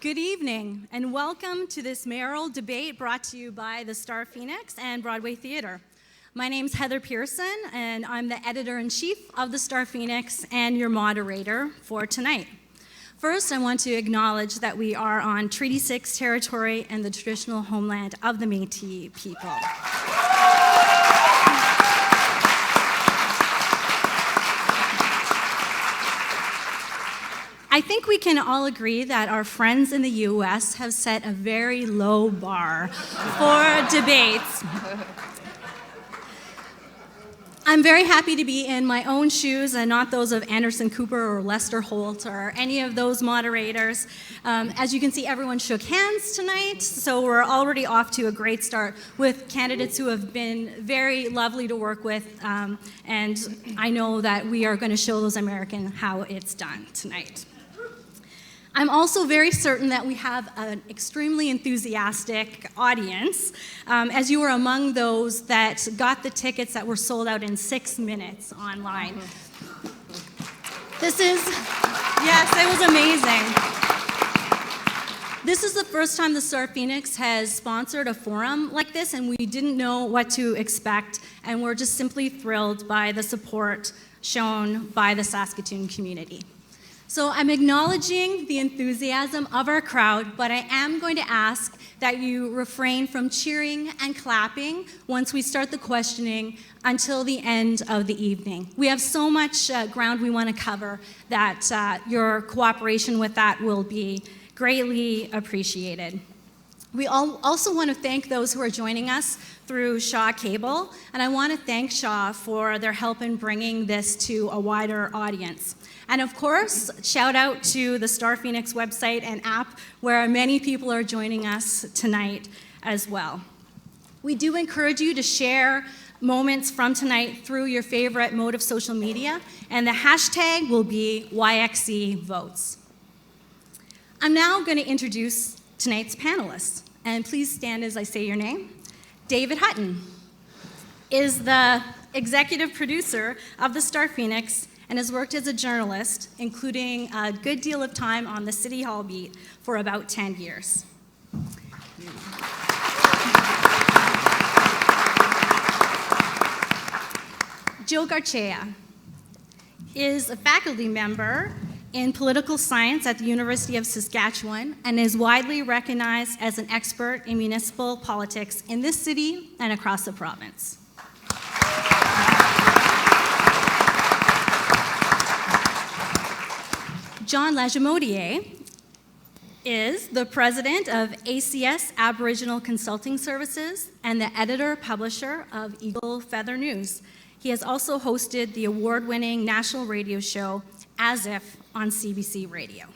Good evening, and welcome to this mayoral debate brought to you by the StarPhoenix and Broadway Theatre. My name's Heather Pearson, and I'm the editor-in-chief of the StarPhoenix and your moderator for tonight. First, I want to acknowledge that we are on Treaty 6 territory and the traditional homeland of the Métis people. I think we can all agree that our friends in the U.S. have set a very low bar for debates. I'm very happy to be in my own shoes and not those of Anderson Cooper or Lester Holt or any of those moderators. As you can see, everyone shook hands tonight, so we're already off to a great start with candidates who have been very lovely to work with, and I know that we are going to show those Americans how it's done tonight. I'm also very certain that we have an extremely enthusiastic audience, as you were among those that got the tickets that were sold out in 6 minutes online. Yes, it was amazing. This is the first time the StarPhoenix has sponsored a forum like this, and we didn't know what to expect, and we're just simply thrilled by the support shown by the Saskatoon community. So I'm acknowledging the enthusiasm of our crowd, but I am going to ask that you refrain from cheering and clapping once we start the questioning until the end of the evening. We have so much ground we want to cover that your cooperation with that will be greatly appreciated. We also want to thank those who are joining us through Shaw Cable, and I want to thank Shaw for their help in bringing this to a wider audience. And of course, shout out to the StarPhoenix website and app, where many people are joining us tonight as well. We do encourage you to share moments from tonight through your favorite mode of social media, and the hashtag will be YXCVotes. I'm now going to introduce tonight's panelists, and please stand as I say your name. David Hutton is the executive producer of the StarPhoenix and has worked as a journalist, including a good deal of time on the City Hall beat for about 10 years. Joe Garcia is a faculty member in political science at the University of Saskatchewan and is widely recognized as an expert in municipal politics in this city and across the province. John Lajamodier is the president of ACS Aboriginal Consulting Services and the editor-publisher of Eagle Feather News. He has also hosted the award-winning national radio show As If on CBC Radio.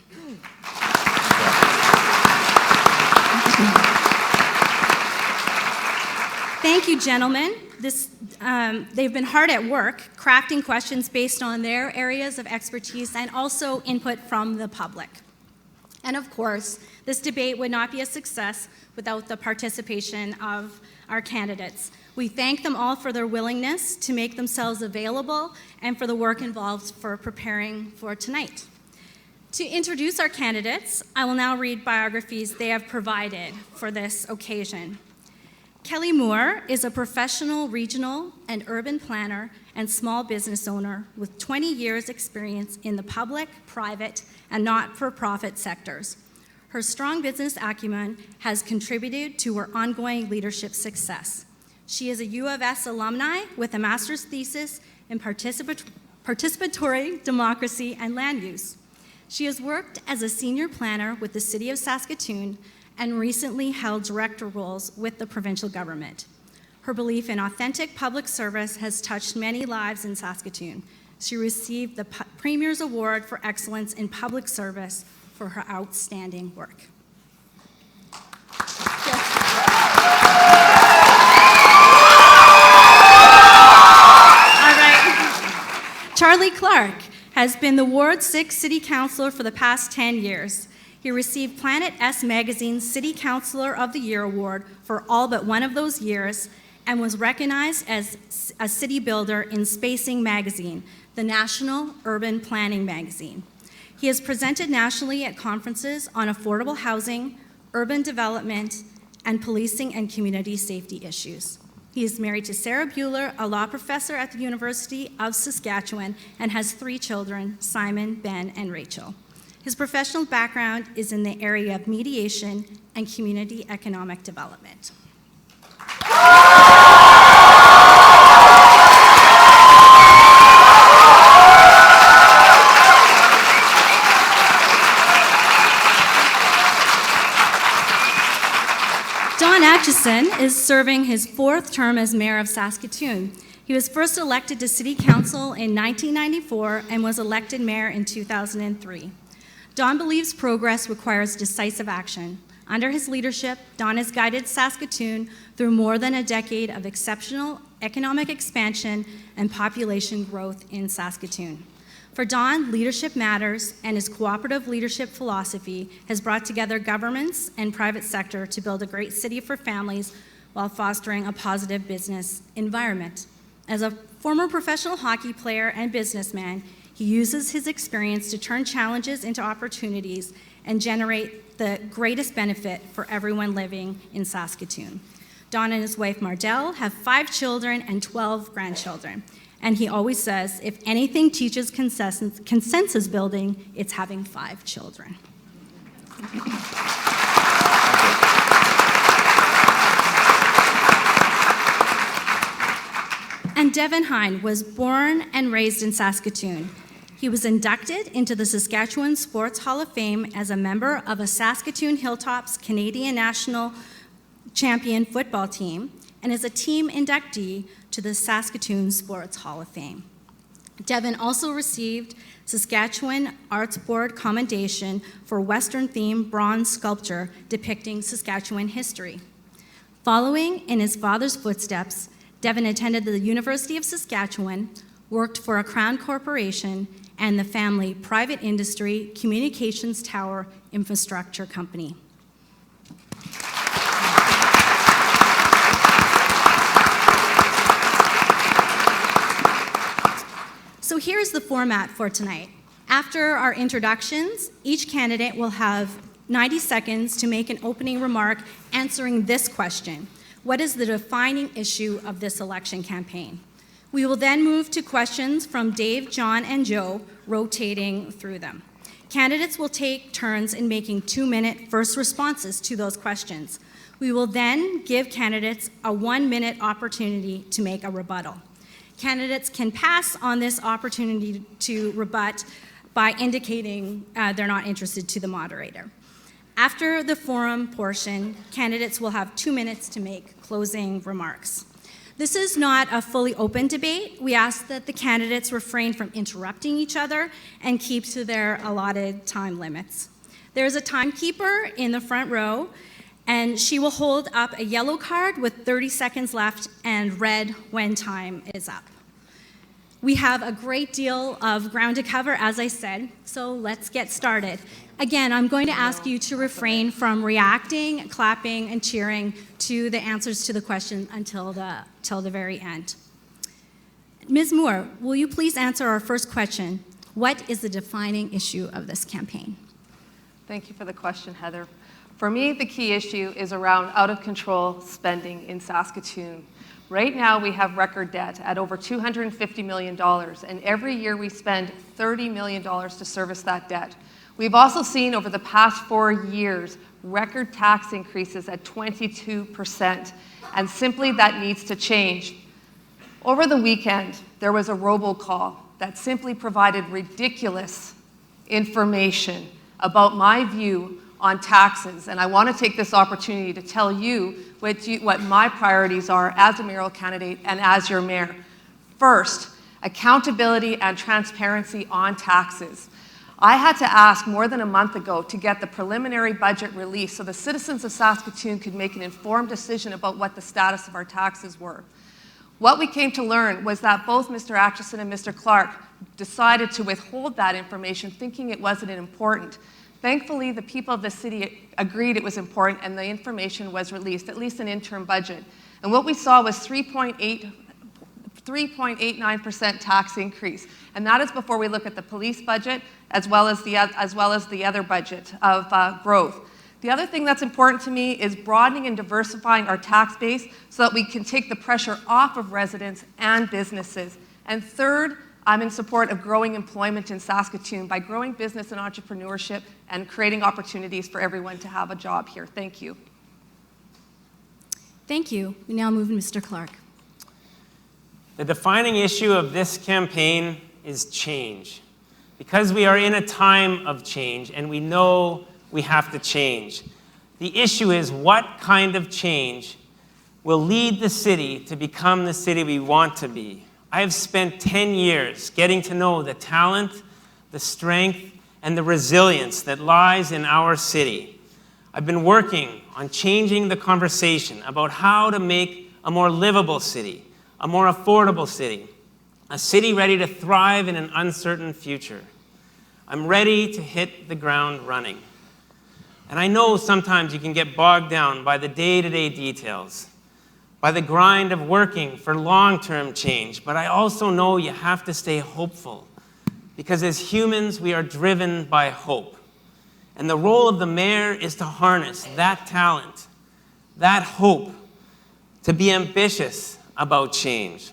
Thank you, gentlemen. They've been hard at work crafting questions based on their areas of expertise and also input from the public. And of course, this debate would not be a success without the participation of our candidates. We thank them all for their willingness to make themselves available and for the work involved for preparing for tonight. To introduce our candidates, I will now read biographies they have provided for this occasion. Kelly Moore is a professional regional and urban planner and small business owner with 20 years experience in the public, private, and not-for-profit sectors. Her strong business acumen has contributed to her ongoing leadership success. She is a U of S alumni with a master's thesis in participatory democracy and land use. She has worked as a senior planner with the City of Saskatoon and recently held director roles with the provincial government. Her belief in authentic public service has touched many lives in Saskatoon. She received the Premier's Award for Excellence in Public Service for her outstanding work. All right. Charlie Clark has been the Ward 6 City Councillor for the past 10 years. He received Planet S Magazine's City Councillor of the Year Award for all but one of those years and was recognized as a city builder in Spacing Magazine, the national urban planning magazine. He has presented nationally at conferences on affordable housing, urban development, and policing and community safety issues. He is married to Sarah Bueller, a law professor at the University of Saskatchewan, and has 3 children, Simon, Ben, and Rachel. His professional background is in the area of mediation and community economic development. Don Atchison is serving his 4th term as mayor of Saskatoon. He was first elected to City Council in 1994 and was elected mayor in 2003. Don believes progress requires decisive action. Under his leadership, Don has guided Saskatoon through more than a decade of exceptional economic expansion and population growth in Saskatoon. For Don, leadership matters, and his cooperative leadership philosophy has brought together governments and private sector to build a great city for families while fostering a positive business environment. As a former professional hockey player and businessman, he uses his experience to turn challenges into opportunities and generate the greatest benefit for everyone living in Saskatoon. Don and his wife Mardell have 5 children and 12 grandchildren. And he always says, if anything teaches consensus building, it's having 5 children. And Devin Hine was born and raised in Saskatoon. He was inducted into the Saskatchewan Sports Hall of Fame as a member of a Saskatoon Hilltops Canadian National Champion football team and is a team inductee to the Saskatoon Sports Hall of Fame. Devin also received Saskatchewan Arts Board commendation for Western-themed bronze sculpture depicting Saskatchewan history. Following in his father's footsteps, Devin attended the University of Saskatchewan, worked for a Crown Corporation and the family private industry communications tower infrastructure company. So here's the format for tonight. After our introductions, each candidate will have 90 seconds to make an opening remark answering this question: what is the defining issue of this election campaign? We will then move to questions from Dave, John, and Joe, rotating through them. Candidates will take turns in making 2-minute first responses to those questions. We will then give candidates a 1-minute opportunity to make a rebuttal. Candidates can pass on this opportunity to rebut by indicating they're not interested to the moderator. After the forum portion, candidates will have 2 minutes to make closing remarks. This is not a fully open debate. We ask that the candidates refrain from interrupting each other and keep to their allotted time limits. There's a timekeeper in the front row, and she will hold up a yellow card with 30 seconds left and red when time is up. We have a great deal of ground to cover, as I said, so let's get started. Again, I'm going to ask you to refrain from reacting, clapping, and cheering to the answers to the question until the very end. Ms. Moore, will you please answer our first question? What is the defining issue of this campaign? Thank you for the question, Heather. For me, the key issue is around out-of-control spending in Saskatoon. Right now, we have record debt at over $250 million, and every year we spend $30 million to service that debt. We've also seen over the past 4 years record tax increases at 22%, and simply that needs to change. Over the weekend, there was a robocall that simply provided ridiculous information about my view on taxes, and I want to take this opportunity to tell you what my priorities are as a mayoral candidate and as your mayor. First, accountability and transparency on taxes. I had to ask more than a month ago to get the preliminary budget released so the citizens of Saskatoon could make an informed decision about what the status of our taxes were. What we came to learn was that both Mr. Atchison and Mr. Clark decided to withhold that information, thinking it wasn't important. Thankfully, the people of the city agreed it was important, and the information was released, at least an interim budget. And what we saw was $3.8 3.89% tax increase. And that is before we look at the police budget as well as the other budget of growth. The other thing that's important to me is broadening and diversifying our tax base so that we can take the pressure off of residents and businesses. And third, I'm in support of growing employment in Saskatoon by growing business and entrepreneurship and creating opportunities for everyone to have a job here. Thank you. Thank you. We now move to Mr. Clark. The defining issue of this campaign is change. Because we are in a time of change and we know we have to change. The issue is what kind of change will lead the city to become the city we want to be. I have spent 10 years getting to know the talent, the strength, and the resilience that lies in our city. I've been working on changing the conversation about how to make a more livable city, a more affordable city, a city ready to thrive in an uncertain future. I'm ready to hit the ground running. And I know sometimes you can get bogged down by the day-to-day details, by the grind of working for long-term change, but I also know you have to stay hopeful, because as humans, we are driven by hope. And the role of the mayor is to harness that talent, that hope, to be ambitious about change.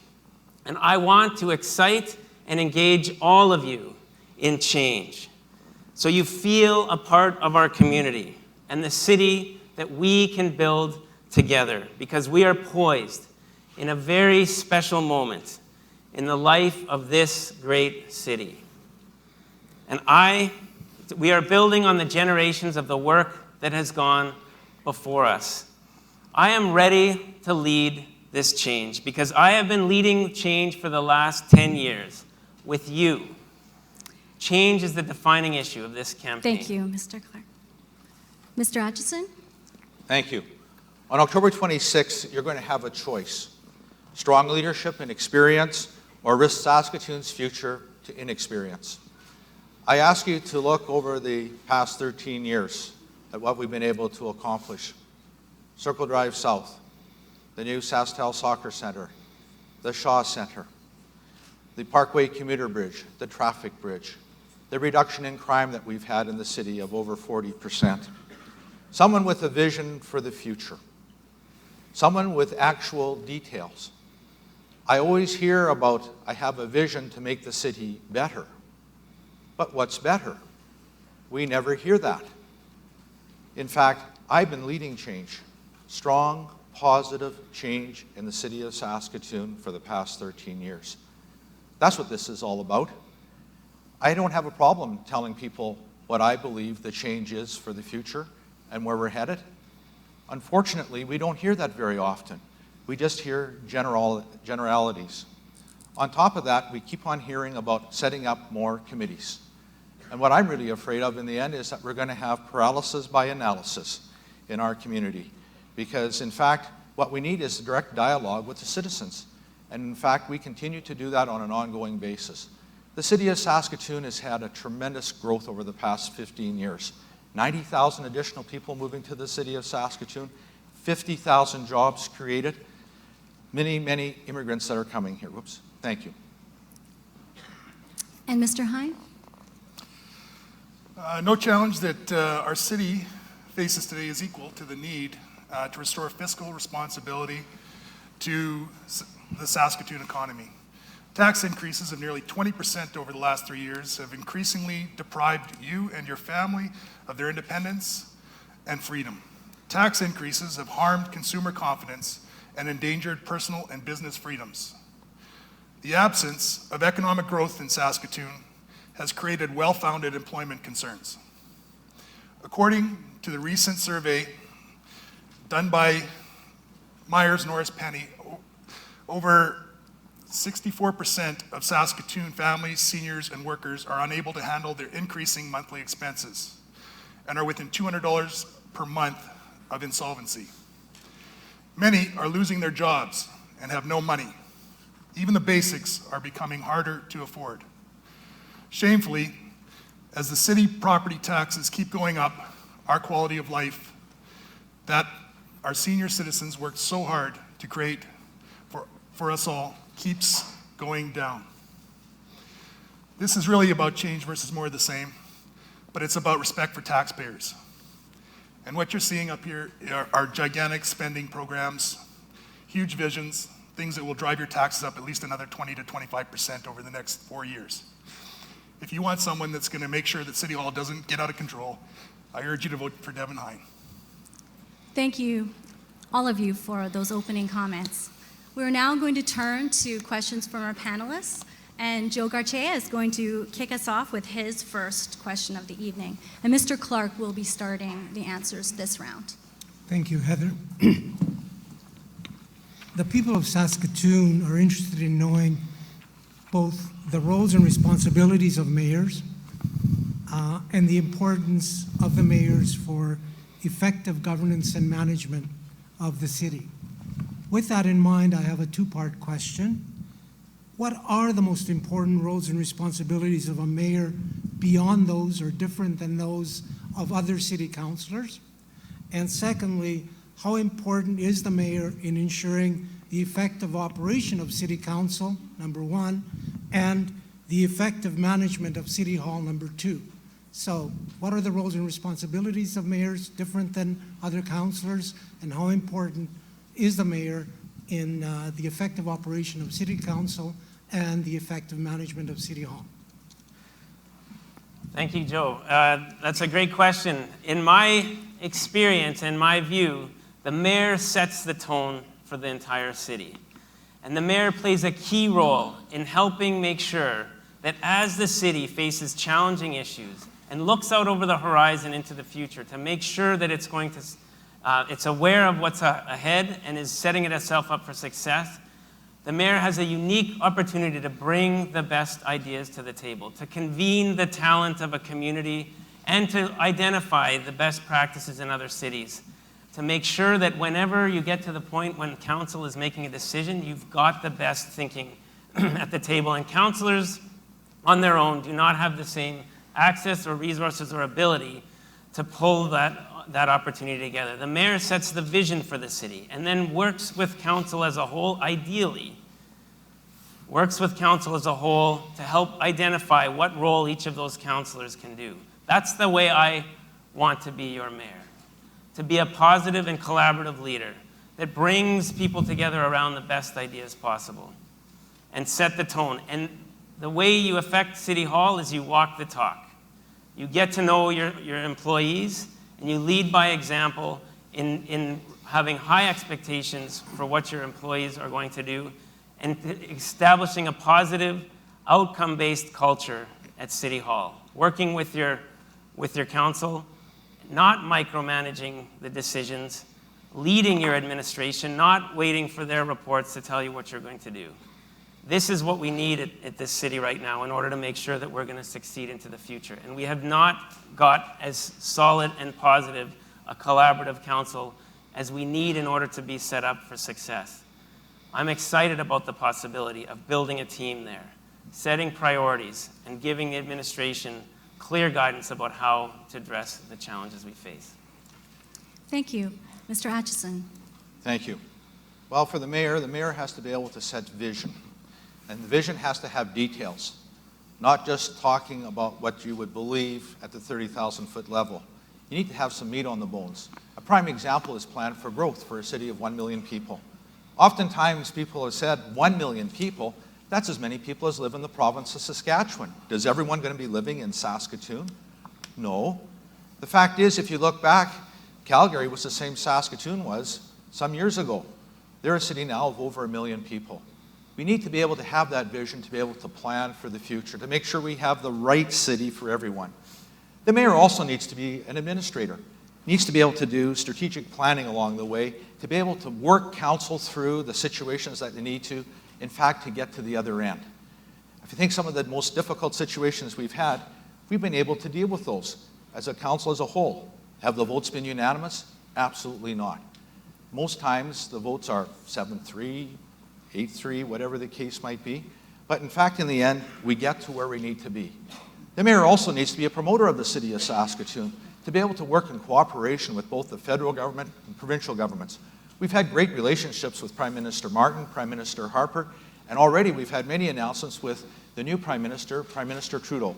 And I want to excite and engage all of you in change, so you feel a part of our community and the city that we can build together, because we are poised in a very special moment in the life of this great city. And we are building on the generations of the work that has gone before us. I am ready to lead this change because I have been leading change for the last 10 years with you. Change is the defining issue of this campaign. Thank you, Mr. Clark. Mr. Atchison? Thank you. On October 26th, you're going to have a choice: strong leadership and experience, or risk Saskatoon's future to inexperience. I ask you to look over the past 13 years at what we've been able to accomplish. Circle Drive South, the new Sastel Soccer Centre, the Shaw Centre, the Parkway Commuter Bridge, the traffic bridge, the reduction in crime that we've had in the city of over 40%. Someone with a vision for the future. Someone with actual details. I always hear about, I have a vision to make the city better. But what's better? We never hear that. In fact, I've been leading change, strong, positive change in the city of Saskatoon for the past 13 years. That's what this is all about. I don't have a problem telling people what I believe the change is for the future and where we're headed. Unfortunately, we don't hear that very often. We just hear generalities. On top of that, we keep on hearing about setting up more committees. And what I'm really afraid of in the end is that we're going to have paralysis by analysis in our community. Because in fact, what we need is direct dialogue with the citizens. And in fact, we continue to do that on an ongoing basis. The city of Saskatoon has had a tremendous growth over the past 15 years. 90,000 additional people moving to the city of Saskatoon, 50,000 jobs created, many, many immigrants that are coming here. Whoops, thank you. And Mr. Hine? No challenge that our city faces today is equal to the need to restore fiscal responsibility to the Saskatoon economy. Tax increases of nearly 20% over the last 3 years have increasingly deprived you and your family of their independence and freedom. Tax increases have harmed consumer confidence and endangered personal and business freedoms. The absence of economic growth in Saskatoon has created well-founded employment concerns. According to the recent survey done by Myers Norris Penny, over 64% of Saskatoon families, seniors, and workers are unable to handle their increasing monthly expenses and are within $200 per month of insolvency. Many are losing their jobs and have no money. Even the basics are becoming harder to afford. Shamefully, as the city property taxes keep going up, our quality of life that our senior citizens worked so hard to create for us all keeps going down. This is really about change versus more of the same, but it's about respect for taxpayers. And what you're seeing up here are gigantic spending programs, huge visions, things that will drive your taxes up at least another 20 to 25% over the next 4 years. If you want someone that's going to make sure that City Hall doesn't get out of control, I urge you to vote for Devin Hine. Thank you, all of you, for those opening comments. We're now going to turn to questions from our panelists, and Joe Garcia is going to kick us off with his first question of the evening. And Mr. Clark will be starting the answers this round. Thank you, Heather. The people of Saskatoon are interested in knowing both the roles and responsibilities of mayors and the importance of the mayors for effective governance and management of the city. With that in mind, I have a two-part question. What are the most important roles and responsibilities of a mayor beyond those or different than those of other city councilors? And secondly, how important is the mayor in ensuring the effective operation of city council, number one, and the effective management of City Hall, number two? So what are the roles and responsibilities of mayors different than other councilors, and how important is the mayor in the effective operation of city council and the effective management of City Hall? Thank you, Joe. That's a great question. In my experience and my view, the mayor sets the tone for the entire city. And the mayor plays a key role in helping make sure that as the city faces challenging issues and looks out over the horizon into the future to make sure that it's going to, it's aware of what's ahead and is setting itself up for success, the mayor has a unique opportunity to bring the best ideas to the table, to convene the talent of a community, and to identify the best practices in other cities, to make sure that whenever you get to the point when council is making a decision, you've got the best thinking at the table. And councilors on their own do not have the same access or resources or ability to pull that opportunity together. The mayor sets the vision for the city and then works with council as a whole, ideally, works with council as a whole to help identify what role each of those councilors can do. That's the way I want to be your mayor, to be a positive and collaborative leader that brings people together around the best ideas possible and set the tone. And the way you affect City Hall is you walk the talk. You get to know your employees, and you lead by example in having high expectations for what your employees are going to do, and establishing a positive, outcome-based culture at City Hall. Working with your council, not micromanaging the decisions, leading your administration, not waiting for their reports to tell you what you're going to do. This is what we need at this city right now in order to make sure that we're going to succeed into the future. And we have not got as solid and positive a collaborative council as we need in order to be set up for success. I'm excited about the possibility of building a team there, setting priorities, and giving the administration clear guidance about how to address the challenges we face. Thank you. Mr. Atchison. Thank you. Well, for the mayor has to be able to set vision. And the vision has to have details, not just talking about what you would believe at the 30,000-foot level. You need to have some meat on the bones. A prime example is Plan for Growth for a city of 1 million people. Oftentimes, people have said 1 million people, that's as many people as live in the province of Saskatchewan. Is everyone going to be living in Saskatoon? No. The fact is, if you look back, Calgary was the same Saskatoon was some years ago. They're a city now of over 1 million people. We need to be able to have that vision, to be able to plan for the future, to make sure we have the right city for everyone. The mayor also needs to be an administrator, needs to be able to do strategic planning along the way, to be able to work council through the situations that they need to, in fact, to get to the other end. If you think some of the most difficult situations we've had, we've been able to deal with those as a council as a whole. Have the votes been unanimous? Absolutely not. Most times the votes are 7-3, 8-3, whatever the case might be. But in fact, in the end, we get to where we need to be. The mayor also needs to be a promoter of the city of Saskatoon, to be able to work in cooperation with both the federal government and provincial governments. We've had great relationships with Prime Minister Martin, Prime Minister Harper, And already we've had many announcements with the new Prime Minister, Prime Minister Trudeau,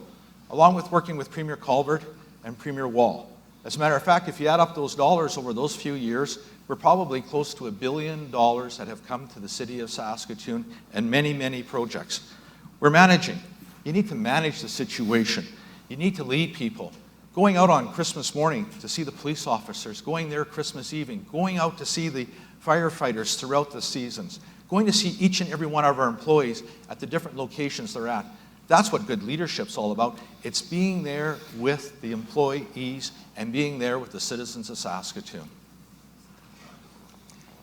along with working with Premier Colbert and Premier Wall. As a matter of fact, if you add up those dollars over those few years, we're probably close to $1 billion that have come to the city of Saskatoon and many, many projects. We're managing. You need to manage the situation. You need to lead people. Going out on Christmas morning to see the police officers, going there Christmas evening, going out to see the firefighters throughout the seasons, going to see each and every one of our employees at the different locations they're at. That's what good leadership's all about. It's being there with the employees and being there with the citizens of Saskatoon.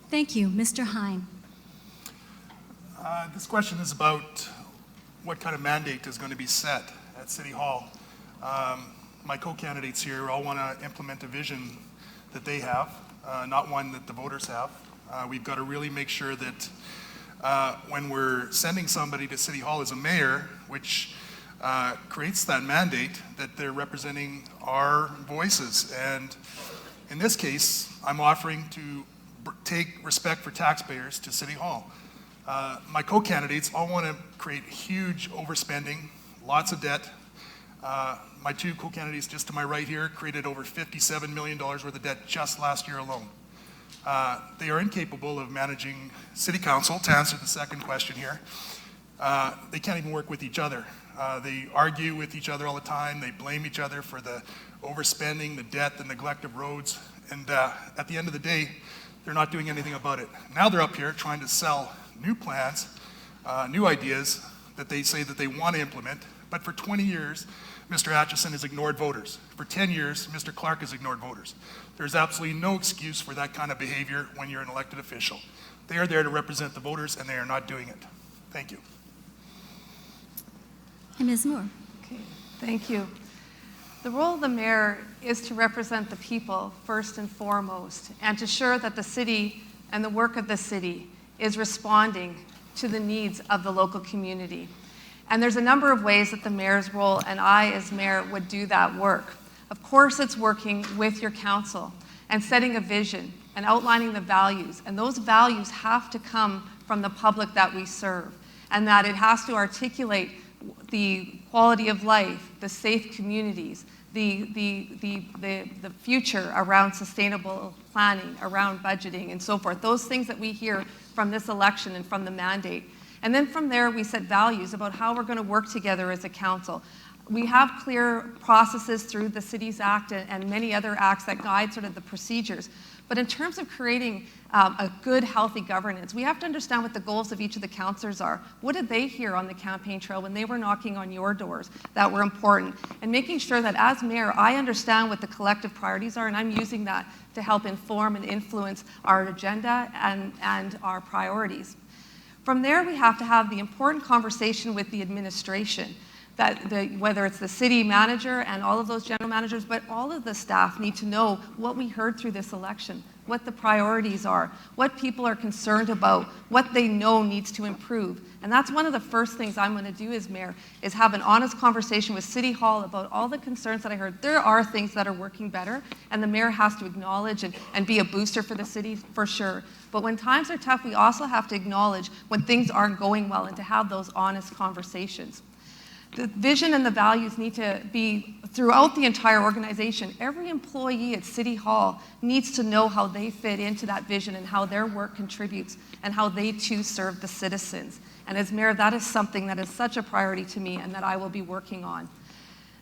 Thank you. Mr. Hine. This question is about what kind of mandate is going to be set at City Hall. My co-candidates here all want to implement a vision that they have, not one that the voters have. We've got to really make sure that when we're sending somebody to City Hall as a mayor, which creates that mandate, that they're representing our voices. And in this case, I'm offering to take respect for taxpayers to City Hall. My co-candidates all want to create huge overspending, lots of debt. My two co-candidates just to my right here created over $57 million worth of debt just last year alone. They are incapable of managing City Council, to answer the second question here. They can't even work with each other. They argue with each other all the time. They blame each other for the overspending, the debt, the neglect of roads. And at the end of the day, they're not doing anything about it. Now they're up here trying to sell new plans, new ideas that they say that they want to implement. But for 20 years, Mr. Atchison has ignored voters. For 10 years, Mr. Clark has ignored voters. There's absolutely no excuse for that kind of behavior when you're an elected official. They are there to represent the voters, and they are not doing it. Thank you. And Ms. Moore. Okay, thank you. The role of the mayor is to represent the people first and foremost, and to ensure that the city and the work of the city is responding to the needs of the local community. And there's a number of ways that the mayor's role and I as mayor would do that work. Of course, it's working with your council and setting a vision and outlining the values. And those values have to come from the public that we serve, and that it has to articulate the quality of life, the safe communities, the future around sustainable planning, around budgeting, and so forth. Those things that we hear from this election and from the mandate. And then from there, we set values about how we're going to work together as a council. We have clear processes through the Cities Act and many other acts that guide sort of the procedures. But in terms of creating a good, healthy governance, we have to understand what the goals of each of the councillors are. What did they hear on the campaign trail when they were knocking on your doors that were important? And making sure that as mayor, I understand what the collective priorities are, and I'm using that to help inform and influence our agenda and our priorities. From there, we have to have the important conversation with the administration, whether it's the city manager and all of those general managers, but all of the staff need to know what we heard through this election, what the priorities are, what people are concerned about, what they know needs to improve. And that's one of the first things I'm going to do as mayor, is have an honest conversation with City Hall about all the concerns that I heard. There are things that are working better, and the mayor has to acknowledge and be a booster for the city, for sure. But when times are tough, we also have to acknowledge when things aren't going well and to have those honest conversations. The vision and the values need to be throughout the entire organization. Every employee at City Hall needs to know how they fit into that vision and how their work contributes and how they too serve the citizens. And as mayor, that is something that is such a priority to me and that I will be working on.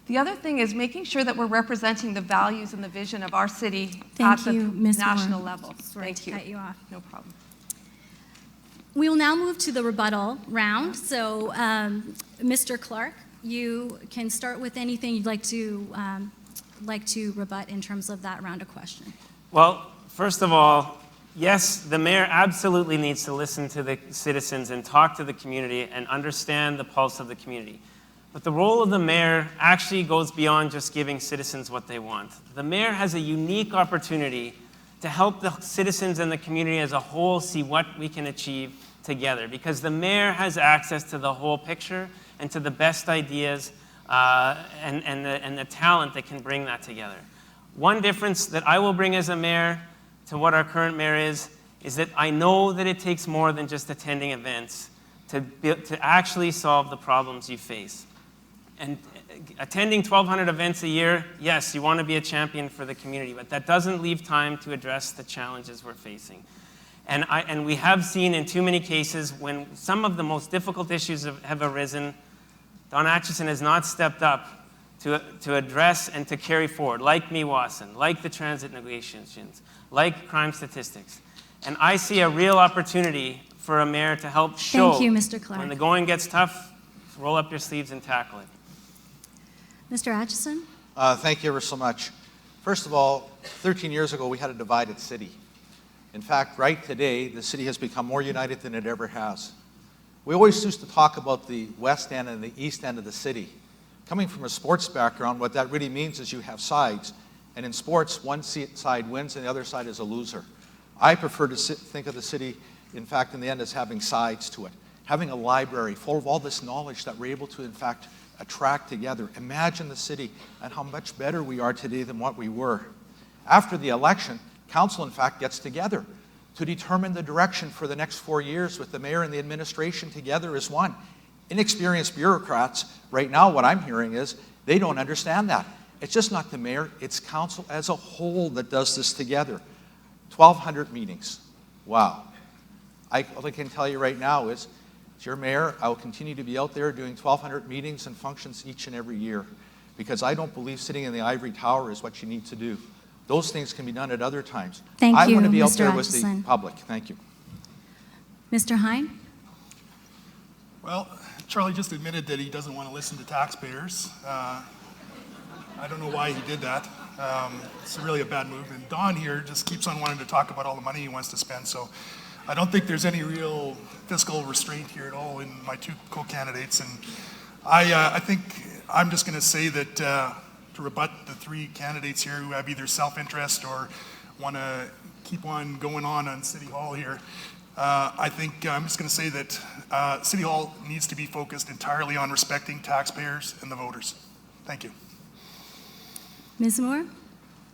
The other thing is making sure that we're representing the values and the vision of our city at the national level. Sorry to cut you off. No problem. We will now move to the rebuttal round. So, Mr. Clark, you can start with anything you'd like to rebut in terms of that round of question. Well, first of all, yes, the mayor absolutely needs to listen to the citizens and talk to the community and understand the pulse of the community. But the role of the mayor actually goes beyond just giving citizens what they want. The mayor has a unique opportunity to help the citizens and the community as a whole see what we can achieve together, because the mayor has access to the whole picture and to the best ideas and the talent that can bring that together. One difference that I will bring as a mayor to what our current mayor is that I know that it takes more than just attending events to actually solve the problems you face. And attending 1,200 events a year, yes, you want to be a champion for the community, but that doesn't leave time to address the challenges we're facing. And we have seen in too many cases when some of the most difficult issues have arisen, Don Acheson has not stepped up to address and to carry forward, like Meewasin, like the transit negotiations, like crime statistics. And I see a real opportunity for a mayor to help show Thank you, Mr. Clark. when the going gets tough, roll up your sleeves and tackle it. Mr. Acheson? Thank you ever so much. First of all, 13 years ago, we had a divided city. In fact, right today, the city has become more united than it ever has. We always used to talk about the west end and the east end of the city. Coming from a sports background, what that really means is you have sides. And in sports, one side wins and the other side is a loser. I prefer to think of the city, in fact, in the end, as having sides to it. Having a library full of all this knowledge that we're able to, in fact, attract together. Imagine the city and how much better we are today than what we were. After the election, council, in fact, gets together to determine the direction for the next 4 years with the mayor and the administration together as one. Inexperienced bureaucrats, right now what I'm hearing is they don't understand that. It's just not the mayor, it's council as a whole that does this together. 1,200 meetings. Wow. All I can tell you right now is, as your mayor, I will continue to be out there doing 1,200 meetings and functions each and every year, because I don't believe sitting in the ivory tower is what you need to do. Those things can be done at other times. Thank I you, want to be out Mr. there with the Acheson. public. Thank you. Mr. Hine? Well, Charlie just admitted that he doesn't want to listen to taxpayers. I don't know why he did that. It's really a bad move. And Don here just keeps on wanting to talk about all the money he wants to spend. So I don't think there's any real fiscal restraint here at all in my two co-candidates. And I think I'm just going to say that to rebut the three candidates here who have either self-interest or want to keep on going on City Hall here, I think I'm just going to say that City Hall needs to be focused entirely on respecting taxpayers and the voters. Thank you. Ms. Moore?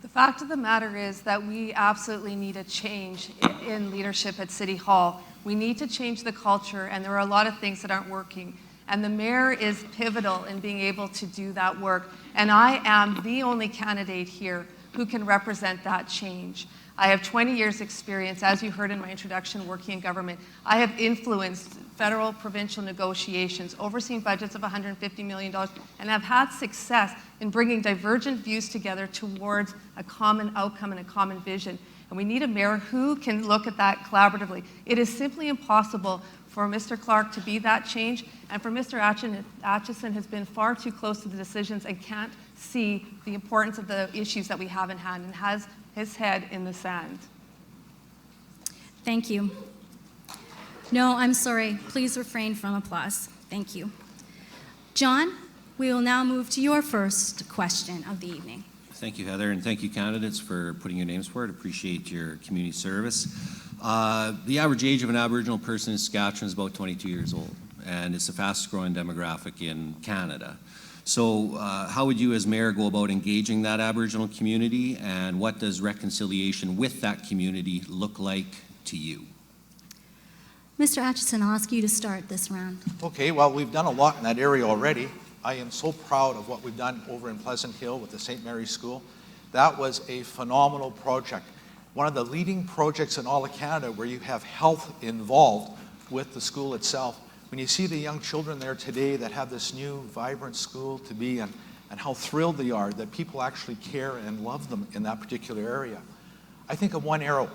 The fact of the matter is that we absolutely need a change in leadership at City Hall. We need to change the culture, and there are a lot of things that aren't working. And the mayor is pivotal in being able to do that work. And I am the only candidate here who can represent that change. I have 20 years experience, as you heard in my introduction, working in government. I have influenced federal, provincial negotiations, overseen budgets of $150 million, and have had success in bringing divergent views together towards a common outcome and a common vision. And we need a mayor who can look at that collaboratively. It is simply impossible for Mr. Clark to be that change, and for Mr. Acheson has been far too close to the decisions and can't see the importance of the issues that we have in hand and has his head in the sand. Thank you. No, I'm sorry. Please refrain from applause. Thank you. John, we will now move to your first question of the evening. Thank you, Heather, and thank you, candidates, for putting your names forward. Appreciate your community service. The average age of an Aboriginal person in Saskatchewan is about 22 years old, and it's the fastest growing demographic in Canada. So how would you as mayor go about engaging that Aboriginal community, and what does reconciliation with that community look like to you? Mr. Acheson, I'll ask you to start this round. Okay, well, we've done a lot in that area already. I am so proud of what we've done over in Pleasant Hill with the St. Mary's School. That was a phenomenal project. One of the leading projects in all of Canada where you have health involved with the school itself. When you see the young children there today that have this new, vibrant school to be in, and how thrilled they are that people actually care and love them in that particular area. I think of One Arrow,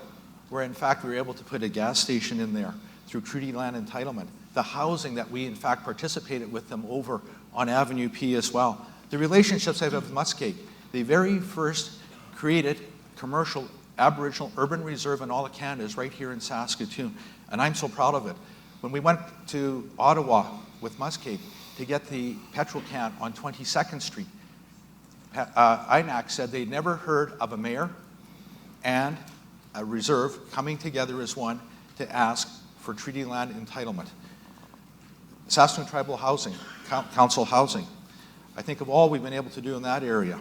where in fact we were able to put a gas station in there through treaty land entitlement. The housing that we in fact participated with them over on Avenue P as well. The relationships I have with Muskeg, the very first created commercial Aboriginal urban reserve in all of Canada is right here in Saskatoon, and I'm so proud of it. When we went to Ottawa with Muskeg to get the petrol can on 22nd Street, INAC said they'd never heard of a mayor and a reserve coming together as one to ask for treaty land entitlement. Saskatoon Tribal Housing, Council Housing. I think of all we've been able to do in that area.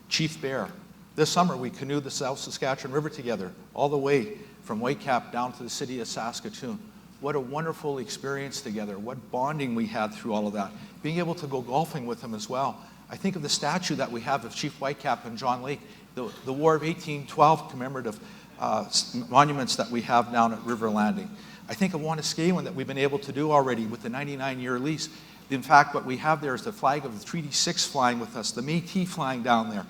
Chief Bear. This summer we canoed the South Saskatchewan River together, all the way from Whitecap down to the city of Saskatoon. What a wonderful experience together. What bonding we had through all of that. Being able to go golfing with him as well. I think of the statue that we have of Chief Whitecap and John Lake, the War of 1812 commemorative monuments that we have down at River Landing. I think of Wanuskewin that we've been able to do already with the 99-year lease. In fact, what we have there is the flag of the Treaty 6 flying with us, the Métis flying down there.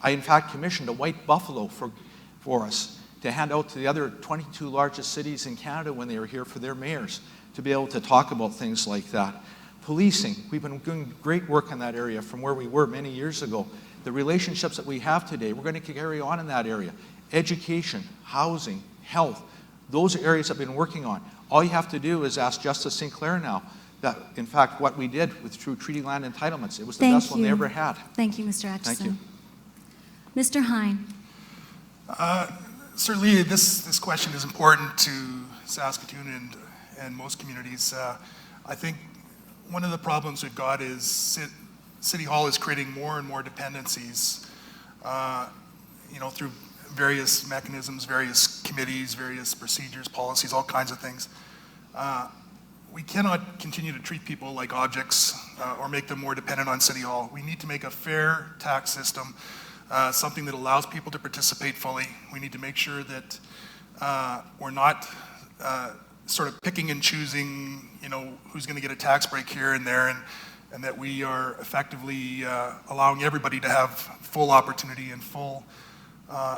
I, in fact, commissioned a white buffalo for us to hand out to the other 22 largest cities in Canada when they were here for their mayors, to be able to talk about things like that. Policing, we've been doing great work in that area from where we were many years ago. The relationships that we have today, we're going to carry on in that area. Education, housing, health, those areas I've been working on. All you have to do is ask Justice Sinclair now that, in fact, what we did with through treaty land entitlements, it was the best one they ever had. Thank you, Mr. Atchison. Thank you. Mr. Hine. Certainly, this question is important to Saskatoon and most communities. I think one of the problems we've got is City Hall is creating more and more dependencies, through various mechanisms, various committees, various procedures, policies, all kinds of things. We cannot continue to treat people like objects or make them more dependent on City Hall. We need to make a fair tax system, something that allows people to participate fully. We need to make sure that we're not sort of picking and choosing, who's going to get a tax break here and there, and that we are effectively allowing everybody to have full opportunity and full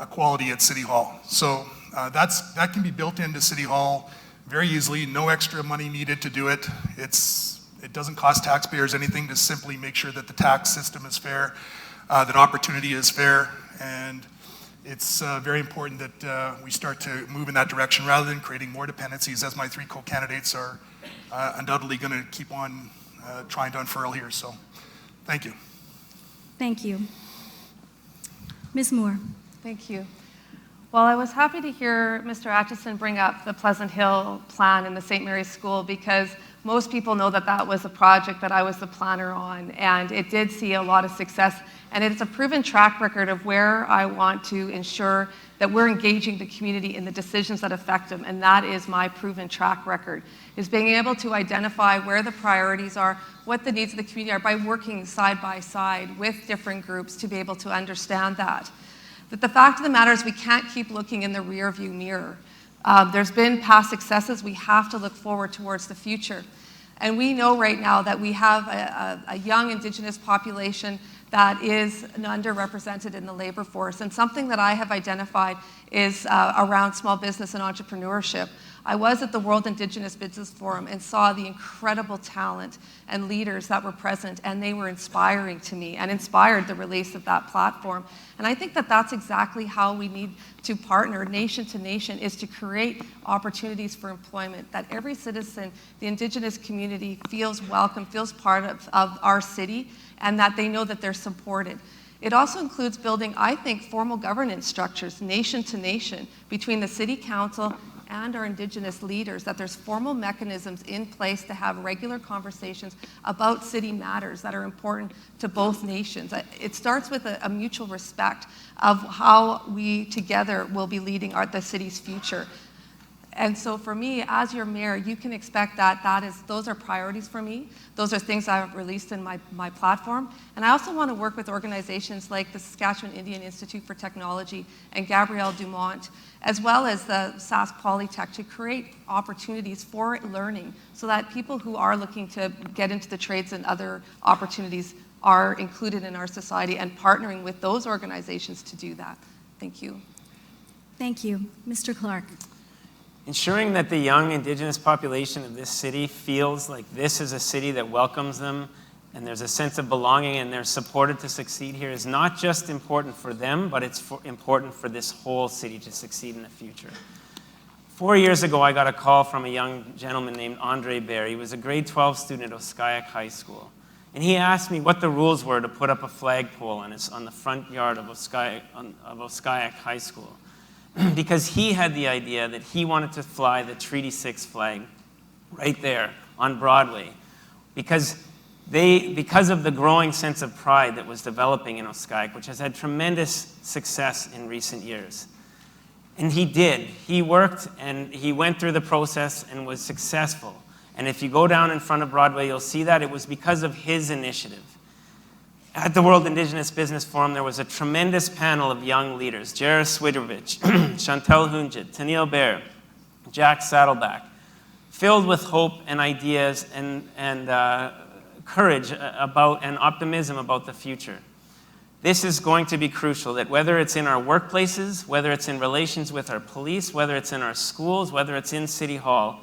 equality at City Hall. So that can be built into City Hall very easily, no extra money needed to do it. It doesn't cost taxpayers anything to simply make sure that the tax system is fair, that opportunity is fair, and it's very important that we start to move in that direction rather than creating more dependencies, as my three co-candidates are undoubtedly going to keep on trying to unfurl here. So, thank you. Thank you. Ms. Moore. Thank you. Well, I was happy to hear Mr. Atchison bring up the Pleasant Hill plan in the St. Mary's School, because most people know that that was a project that I was the planner on, and it did see a lot of success. And it's a proven track record of where I want to ensure that we're engaging the community in the decisions that affect them, and that is my proven track record, is being able to identify where the priorities are, what the needs of the community are, by working side by side with different groups to be able to understand that. But the fact of the matter is we can't keep looking in the rear view mirror. There's been past successes. We have to look forward towards the future. And we know right now that we have a young Indigenous population that is underrepresented in the labor force. And something that I have identified is around small business and entrepreneurship. I was at the World Indigenous Business Forum and saw the incredible talent and leaders that were present, and they were inspiring to me and inspired the release of that platform. And I think that that's exactly how we need to partner nation to nation, is to create opportunities for employment, that every citizen, the Indigenous community, feels welcome, feels part of our city, and that they know that they're supported. It also includes building, I think, formal governance structures, nation to nation, between the City Council and our Indigenous leaders, that there's formal mechanisms in place to have regular conversations about city matters that are important to both nations. It starts with a mutual respect of how we together will be leading the city's future. And so for me, as your mayor, you can expect that those are priorities for me. Those are things I've released in my platform. And I also want to work with organizations like the Saskatchewan Indian Institute for Technology and Gabrielle Dumont, as well as the Sask Polytech, to create opportunities for learning so that people who are looking to get into the trades and other opportunities are included in our society, and partnering with those organizations to do that. Thank you. Thank you. Mr. Clark. Ensuring that the young Indigenous population of this city feels like this is a city that welcomes them and there's a sense of belonging and they're supported to succeed here is not just important for them, but it's important for this whole city to succeed in the future. 4 years ago, I got a call from a young gentleman named Andre Baer. He was a grade 12 student at Oskayak High School. And he asked me what the rules were to put up a flagpole on the front yard of Oskayak High School. Because he had the idea that he wanted to fly the Treaty 6 flag right there on Broadway. Because of the growing sense of pride that was developing in Oskayak, which has had tremendous success in recent years. And he did. He worked and he went through the process and was successful. And if you go down in front of Broadway, you'll see that it was because of his initiative. At the World Indigenous Business Forum, there was a tremendous panel of young leaders: Jairus Swidrovich, Chantal Hunjit, Tennille Bair, Jack Saddleback, filled with hope and ideas and courage about and optimism about the future. This is going to be crucial, that whether it's in our workplaces, whether it's in relations with our police, whether it's in our schools, whether it's in City Hall,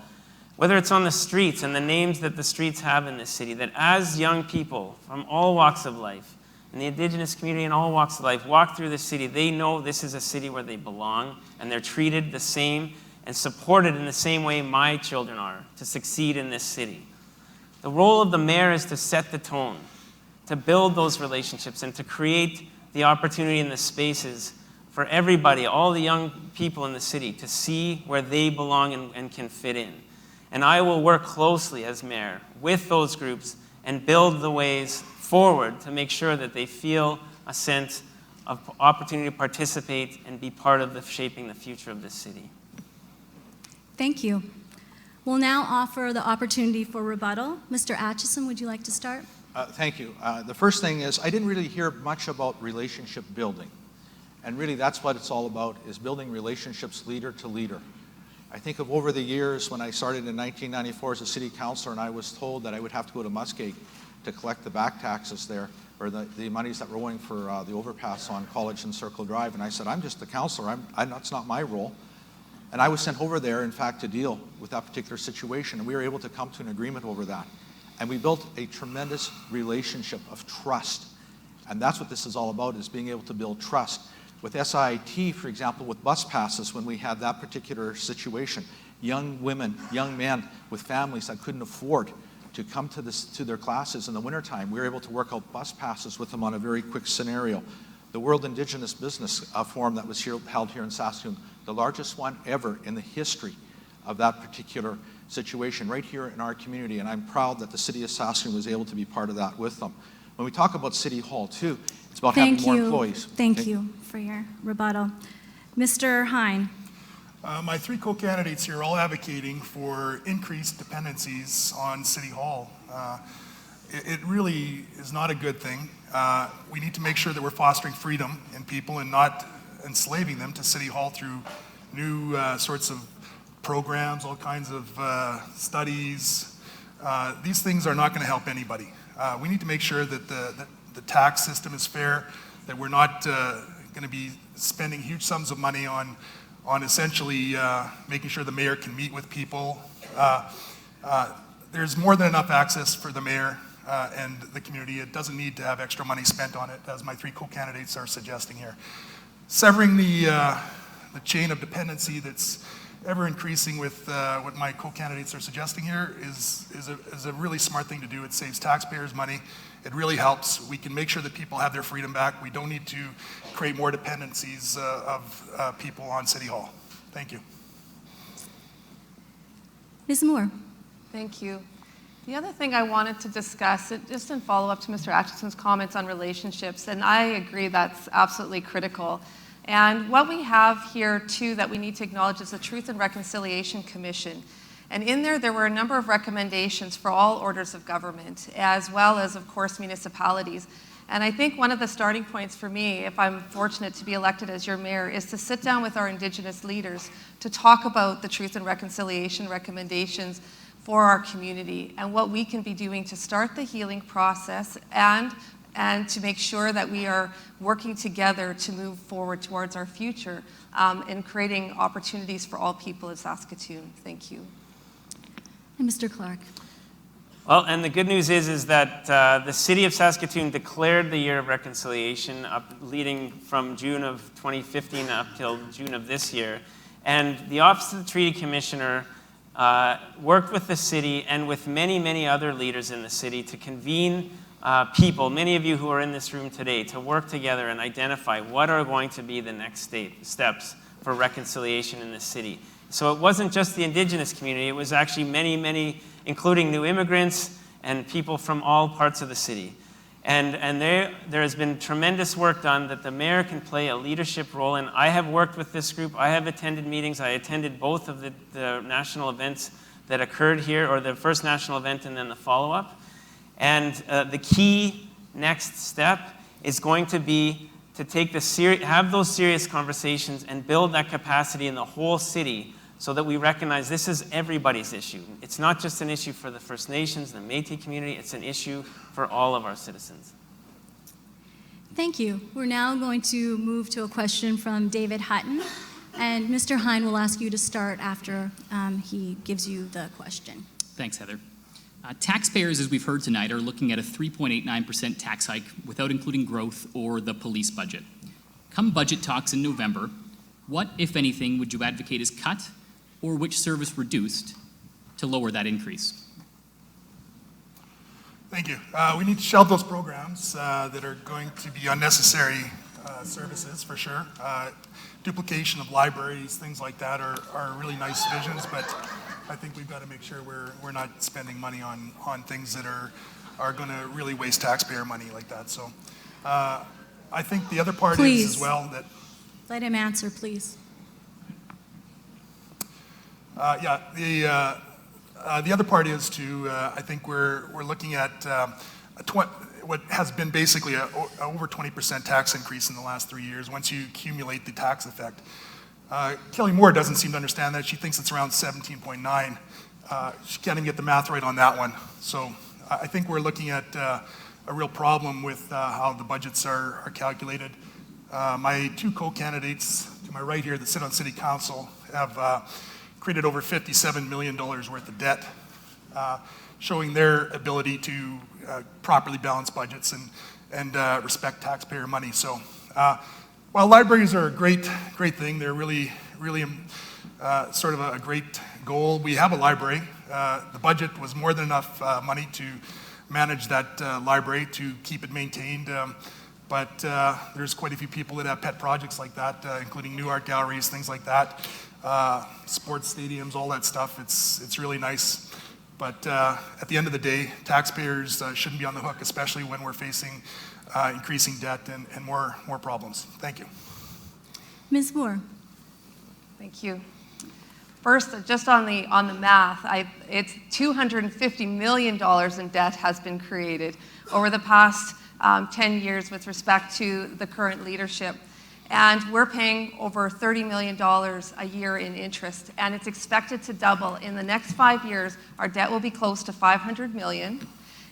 whether it's on the streets and the names that the streets have in this city, that as young people from all walks of life, and the Indigenous community in all walks of life, walk through the city, they know this is a city where they belong, and they're treated the same and supported in the same way my children are to succeed in this city. The role of the mayor is to set the tone, to build those relationships and to create the opportunity and the spaces for everybody, all the young people in the city, to see where they belong and can fit in. And I will work closely as mayor with those groups and build the ways forward to make sure that they feel a sense of opportunity to participate and be part of shaping the future of this city. Thank you. We'll now offer the opportunity for rebuttal. Mr. Atchison, would you like to start? Thank you. The first thing is, I didn't really hear much about relationship building. And really that's what it's all about, is building relationships leader to leader. I think of over the years when I started in 1994 as a city councilor, and I was told that I would have to go to Musgate to collect the back taxes there, or the monies that were owing for the overpass on College and Circle Drive. And I said, I'm just the councilor, that's not my role. And I was sent over there, in fact, to deal with that particular situation. And we were able to come to an agreement over that. And we built a tremendous relationship of trust. And that's what this is all about, is being able to build trust. With SIT, for example, with bus passes, when we had that particular situation, young women, young men with families that couldn't afford to come to their classes in the wintertime, we were able to work out bus passes with them on a very quick scenario. The World Indigenous Business Forum that was held here in Saskatoon, the largest one ever in the history of that particular situation, right here in our community, and I'm proud that the City of Saskatoon was able to be part of that with them. When we talk about City Hall too, it's about having more employees. Thank you for your rebuttal. Mr. Hine. My three co-candidates here are all advocating for increased dependencies on City Hall. It really is not a good thing. We need to make sure that we're fostering freedom in people and not enslaving them to City Hall through new sorts of programs, all kinds of studies. These things are not going to help anybody. We need to make sure that the tax system is fair, that we're not going to be spending huge sums of money on essentially making sure the mayor can meet with people. There's more than enough access for the mayor and the community. It doesn't need to have extra money spent on it, as my three co-candidates are suggesting here. Severing the chain of dependency that's ever increasing with what my co-candidates are suggesting here is a really smart thing to do. It saves taxpayers money. It really helps. We can make sure that people have their freedom back. We don't need to create more dependencies of people on City Hall. Thank you. Ms. Moore. Thank you. The other thing I wanted to discuss, just in follow-up to Mr. Atchison's comments on relationships, and I agree that's absolutely critical. And what we have here, too, that we need to acknowledge is the Truth and Reconciliation Commission. And in there were a number of recommendations for all orders of government, as well as, of course, municipalities. And I think one of the starting points for me, if I'm fortunate to be elected as your mayor, is to sit down with our Indigenous leaders to talk about the Truth and Reconciliation recommendations for our community and what we can be doing to start the healing process and to make sure that we are working together to move forward towards our future and creating opportunities for all people in Saskatoon. Thank you. And Mr. Clark. Well, and the good news is that the City of Saskatoon declared the Year of Reconciliation leading from June of 2015 up till June of this year. And the Office of the Treaty Commissioner worked with the city and with many, many other leaders in the city to convene people, many of you who are in this room today, to work together and identify what are going to be the next steps for reconciliation in the city. So it wasn't just the Indigenous community, it was actually many, many, including new immigrants and people from all parts of the city. And there has been tremendous work done that the mayor can play a leadership role in. I have worked with this group. I have attended meetings. I attended both of the national events that occurred here, or the first national event and then the follow-up. And the key next step is going to be to take have those serious conversations and build that capacity in the whole city so that we recognize this is everybody's issue. It's not just an issue for the First Nations, the Métis community, it's an issue for all of our citizens. Thank you. We're now going to move to a question from David Hutton. And Mr. Hine will ask you to start after he gives you the question. Thanks, Heather. Taxpayers, as we've heard tonight, are looking at a 3.89% tax hike without including growth or the police budget. Come budget talks in November, what, if anything, would you advocate is cut or which service reduced to lower that increase? Thank you. We need to shelve those programs that are going to be unnecessary services, for sure. Duplication of libraries, things like that are really nice visions, but I think we've got to make sure we're not spending money on things that are going to really waste taxpayer money like that. So I think the other part is as well that... Let him answer, please. The other part is to, I think we're looking at what has been basically a over 20% tax increase in the last 3 years once you accumulate the tax effect. Kelly Moore doesn't seem to understand that. She thinks it's around 17.9. She can't even get the math right on that one. So I think we're looking at a real problem with how the budgets are calculated. My two co-candidates to my right here that sit on City Council have created over $57 million worth of debt, showing their ability to properly balance budgets and respect taxpayer money. So while libraries are a great thing, they're really sort of a great goal. We have a library. The budget was more than enough money to manage that library, to keep it maintained. But there's quite a few people that have pet projects like that, including new art galleries, things like that, sports stadiums, all that stuff. It's really nice. But at the end of the day, taxpayers shouldn't be on the hook, especially when we're facing increasing debt and more problems. Thank you. Ms. Moore. Thank you. First, just on the math, it's $250 million in debt has been created over the past 10 years with respect to the current leadership. And we're paying over $30 million a year in interest, and it's expected to double. In the next 5 years, our debt will be close to $500 million,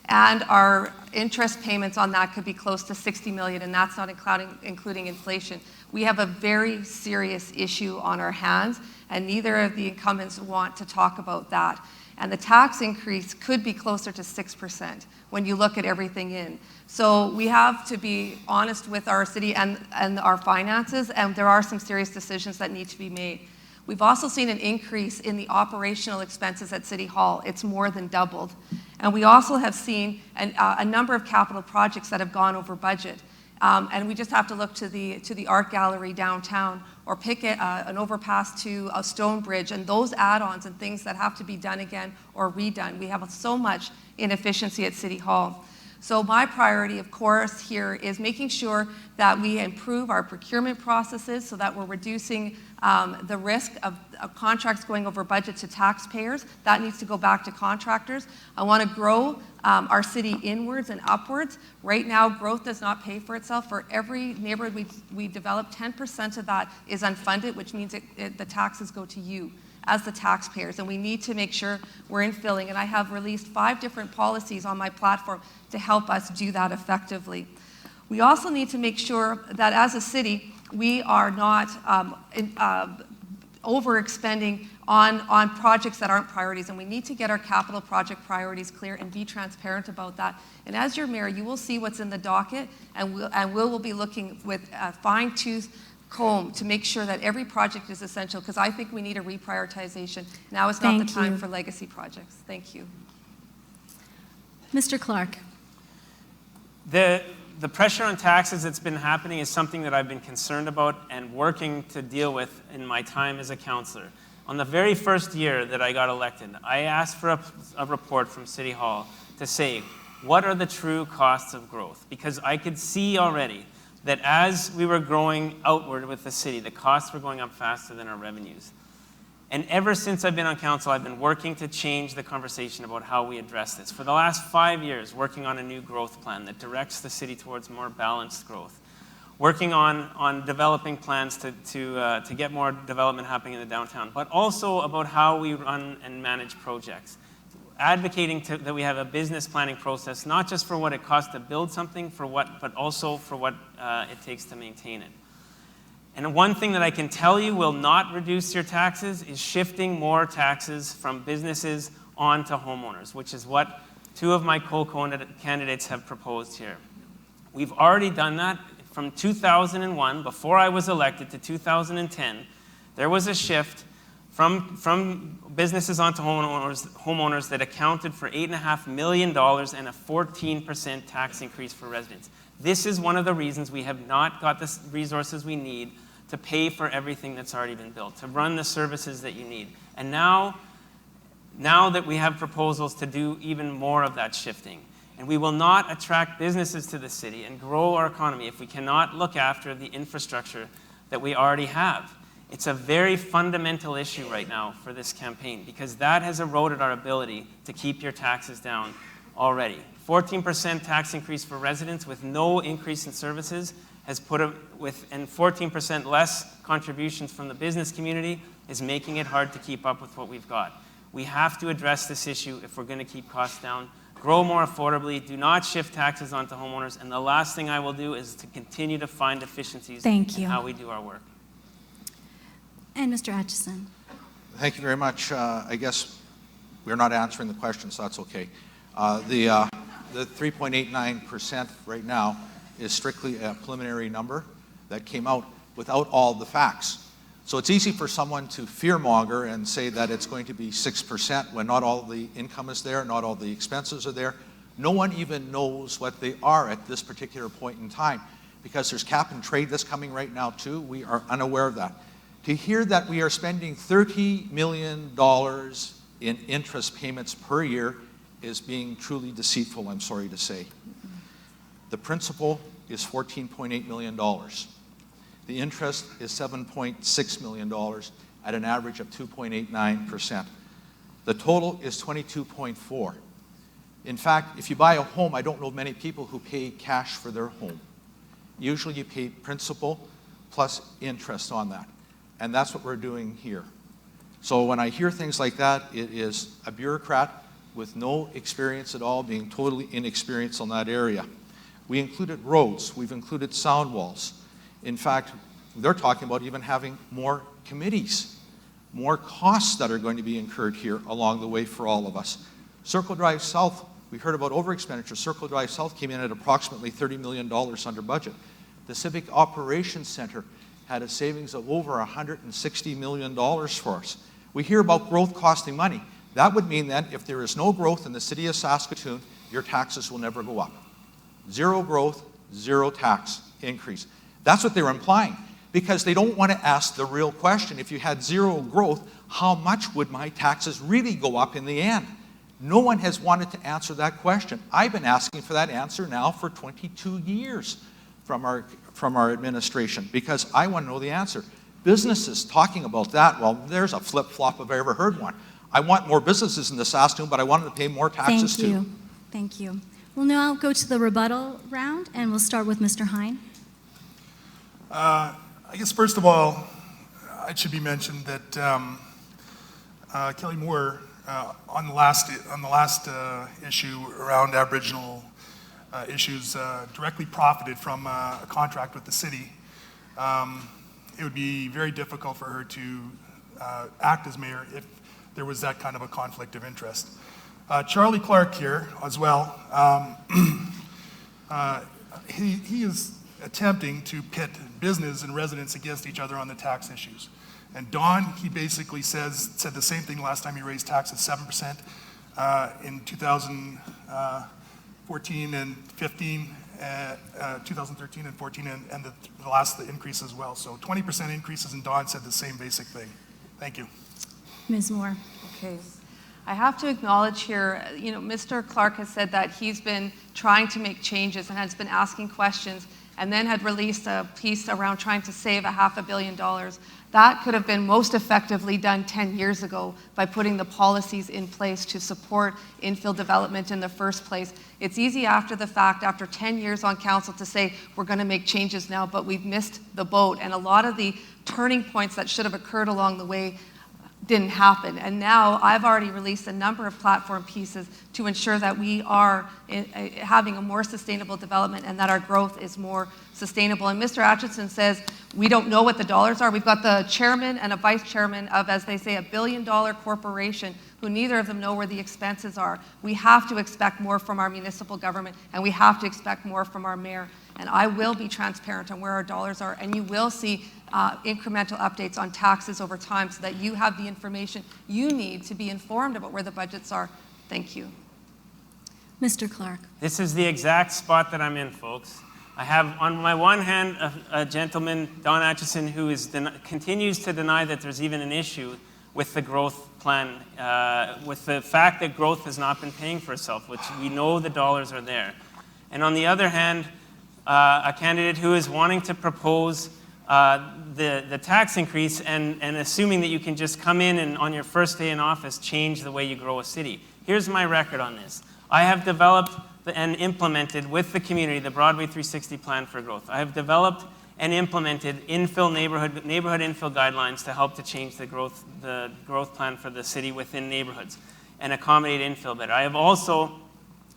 and our interest payments on that could be close to $60 million, and that's not including inflation. We have a very serious issue on our hands, and neither of the incumbents want to talk about that. And the tax increase could be closer to 6% when you look at everything in. So we have to be honest with our city and our finances, and there are some serious decisions that need to be made. We've also seen an increase in the operational expenses at City Hall. It's more than doubled. And we also have seen a number of capital projects that have gone over budget. And we just have to look to the art gallery downtown, or pick an overpass to a stone bridge, and those add-ons and things that have to be done again or redone. We have so much inefficiency at City Hall. So my priority, of course, here is making sure that we improve our procurement processes so that we're reducing the risk of contracts going over budget to taxpayers. That needs to go back to contractors. I want to grow our city inwards and upwards. Right now, growth does not pay for itself. For every neighborhood we develop, 10% of that is unfunded, which means the taxes go to you as the taxpayers, and we need to make sure we're infilling. And I have released 5 different policies on my platform to help us do that effectively. We also need to make sure that as a city, we are not overexpending on projects that aren't priorities, and we need to get our capital project priorities clear and be transparent about that. And as your mayor, you will see what's in the docket, and we'll be looking with a fine-tooth comb to make sure that every project is essential, because I think we need a reprioritization. Now is not the time for legacy projects. Thank you. Mr. Clark. The pressure on taxes that's been happening is something that I've been concerned about and working to deal with in my time as a councillor. On the very first year that I got elected, I asked for a report from City Hall to say, what are the true costs of growth? Because I could see already that as we were growing outward with the city, the costs were going up faster than our revenues. And ever since I've been on council, I've been working to change the conversation about how we address this. For the last 5 years, working on a new growth plan that directs the city towards more balanced growth. Working on developing plans to get more development happening in the downtown, but also about how we run and manage projects. Advocating that we have a business planning process, not just for what it costs to build something, but also for what it takes to maintain it. And one thing that I can tell you will not reduce your taxes is shifting more taxes from businesses onto homeowners, which is what two of my co-candidates have proposed here. We've already done that. From 2001, before I was elected, to 2010, there was a shift from businesses onto homeowners that accounted for $8.5 million and a 14% tax increase for residents. This is one of the reasons we have not got the resources we need to pay for everything that's already been built, to run the services that you need. And now that we have proposals to do even more of that shifting, and we will not attract businesses to the city and grow our economy if we cannot look after the infrastructure that we already have. It's a very fundamental issue right now for this campaign, because that has eroded our ability to keep your taxes down already. 14% tax increase for residents with no increase in services has put and 14% less contributions from the business community is making it hard to keep up with what we've got. We have to address this issue if we're going to keep costs down, grow more affordably, do not shift taxes onto homeowners, and the last thing I will do is to continue to find efficiencies in how we do our work. And Mr. Atchison. Thank you very much. I guess we're not answering the question, so that's okay. The 3.89% right now is strictly a preliminary number that came out without all the facts. So it's easy for someone to fearmonger and say that it's going to be 6% when not all the income is there, not all the expenses are there. No one even knows what they are at this particular point in time, because there's cap and trade that's coming right now too. We are unaware of that. To hear that we are spending $30 million in interest payments per year is being truly deceitful, I'm sorry to say. The principal is $14.8 million. The interest is $7.6 million at an average of 2.89%. The total is 22.4. In fact, if you buy a home, I don't know many people who pay cash for their home. Usually you pay principal plus interest on that. And that's what we're doing here. So when I hear things like that, it is a bureaucrat with no experience at all being totally inexperienced on that area. We included roads, we've included sound walls. In fact, they're talking about even having more committees, more costs that are going to be incurred here along the way for all of us. Circle Drive South, we heard about over-expenditure. Circle Drive South came in at approximately $30 million under budget. The Civic Operations Center had a savings of over $160 million for us. We hear about growth costing money. That would mean that if there is no growth in the city of Saskatoon, your taxes will never go up. Zero growth, zero tax increase. That's what they're implying, because they don't want to ask the real question. If you had zero growth, how much would my taxes really go up in the end? No one has wanted to answer that question. I've been asking for that answer now for 22 years from our administration, because I want to know the answer. Businesses talking about that, well, there's a flip-flop if I ever heard one. I want more businesses in the Saskatoon, but I want them to pay more taxes too. Thank you. We'll now go to the rebuttal round, and we'll start with Mr. Hine. I guess first of all, it should be mentioned that Kelly Moore, on the last issue around Aboriginal issues, directly profited from a contract with the city. It would be very difficult for her to act as mayor if there was that kind of a conflict of interest. Charlie Clark here as well, he is attempting to pit business and residents against each other on the tax issues. And Don, he basically said the same thing last time he raised taxes 7% in 2014 and 15, 2013 and 14, and the last increase as well. So 20% increases, and Don said the same basic thing. Thank you. Ms. Moore. Okay. I have to acknowledge here, Mr. Clark has said that he's been trying to make changes and has been asking questions, and then had released a piece around trying to save $500 million. That could have been most effectively done 10 years ago by putting the policies in place to support infill development in the first place. It's easy after the fact, after 10 years on council, to say we're going to make changes now, but we've missed the boat, and a lot of the turning points that should have occurred along the way didn't happen. And now I've already released a number of platform pieces to ensure that we are having a more sustainable development and that our growth is more sustainable. And Mr. Atchison says we don't know what the dollars are. We've got the chairman and a vice chairman of, as they say, $1 billion corporation who neither of them know where the expenses are. We have to expect more from our municipal government, and we have to expect more from our mayor. And I will be transparent on where our dollars are, and you will see incremental updates on taxes over time so that you have the information you need to be informed about where the budgets are. Thank you. Mr. Clark. This is the exact spot that I'm in, folks. I have on my one hand a gentleman, Don Atchison, who continues to deny that there's even an issue with the growth plan, with the fact that growth has not been paying for itself, which we know the dollars are there. And on the other hand, a candidate who is wanting to propose the tax increase and assuming that you can just come in and on your first day in office change the way you grow a city. Here's my record on this. I have developed and implemented with the community the Broadway 360 plan for growth. I have developed and implemented neighborhood infill guidelines to help to change the growth plan for the city within neighborhoods and accommodate infill better. I have also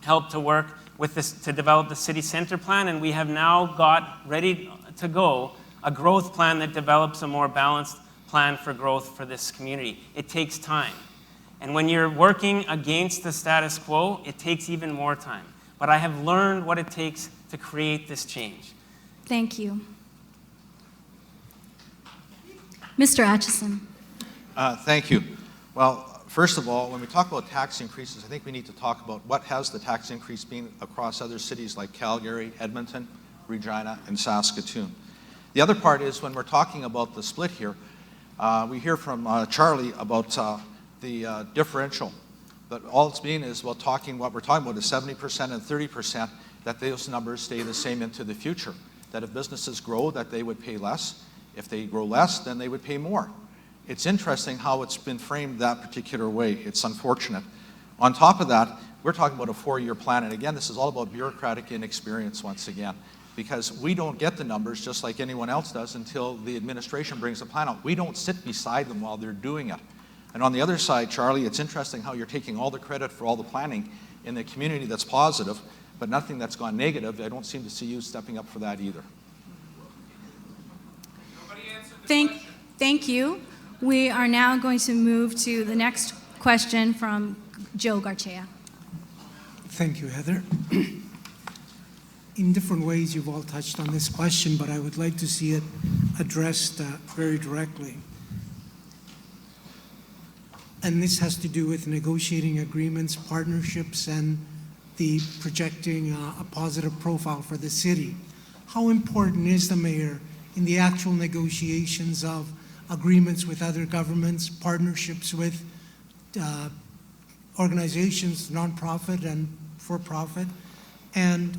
helped to work with this to develop the city center plan, and we have now got ready to go a growth plan that develops a more balanced plan for growth for this community. It takes time. And when you're working against the status quo, it takes even more time. But I have learned what it takes to create this change. Thank you. Mr. Atchison. Thank you. Well, first of all, when we talk about tax increases, I think we need to talk about what has the tax increase been across other cities like Calgary, Edmonton, Regina, and Saskatoon. The other part is when we're talking about the split here, we hear from Charlie about the differential. But all it's been is what we're talking about is 70% and 30%, that those numbers stay the same into the future. That if businesses grow, that they would pay less. If they grow less, then they would pay more. It's interesting how it's been framed that particular way. It's unfortunate. On top of that, we're talking about a 4-year plan. And again, this is all about bureaucratic inexperience once again, because we don't get the numbers just like anyone else does until the administration brings the plan out. We don't sit beside them while they're doing it. And on the other side, Charlie, it's interesting how you're taking all the credit for all the planning in the community that's positive, but nothing that's gone negative. I don't seem to see you stepping up for that either. Thank you. We are now going to move to the next question from Joe Garcia. Thank you, Heather. In different ways, you've all touched on this question, but I would like to see it addressed very directly. And this has to do with negotiating agreements, partnerships, and the projecting a positive profile for the city. How important is the mayor in the actual negotiations of agreements with other governments, partnerships with organizations, nonprofit and for-profit, and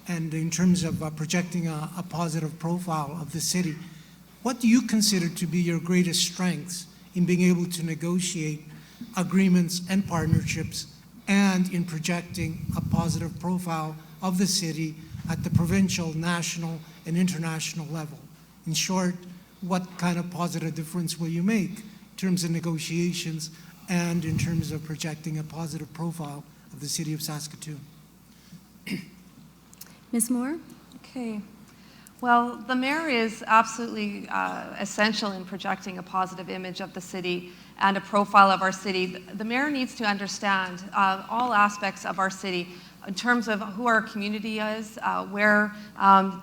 in terms of projecting a positive profile of the city? What do you consider to be your greatest strengths in being able to negotiate agreements and partnerships and in projecting a positive profile of the city at the provincial, national, and international level? In short, what kind of positive difference will you make in terms of negotiations and in terms of projecting a positive profile of the city of Saskatoon? Ms. Moore? Okay. Well, the mayor is absolutely essential in projecting a positive image of the city and a profile of our city. The mayor needs to understand all aspects of our city in terms of who our community is, where our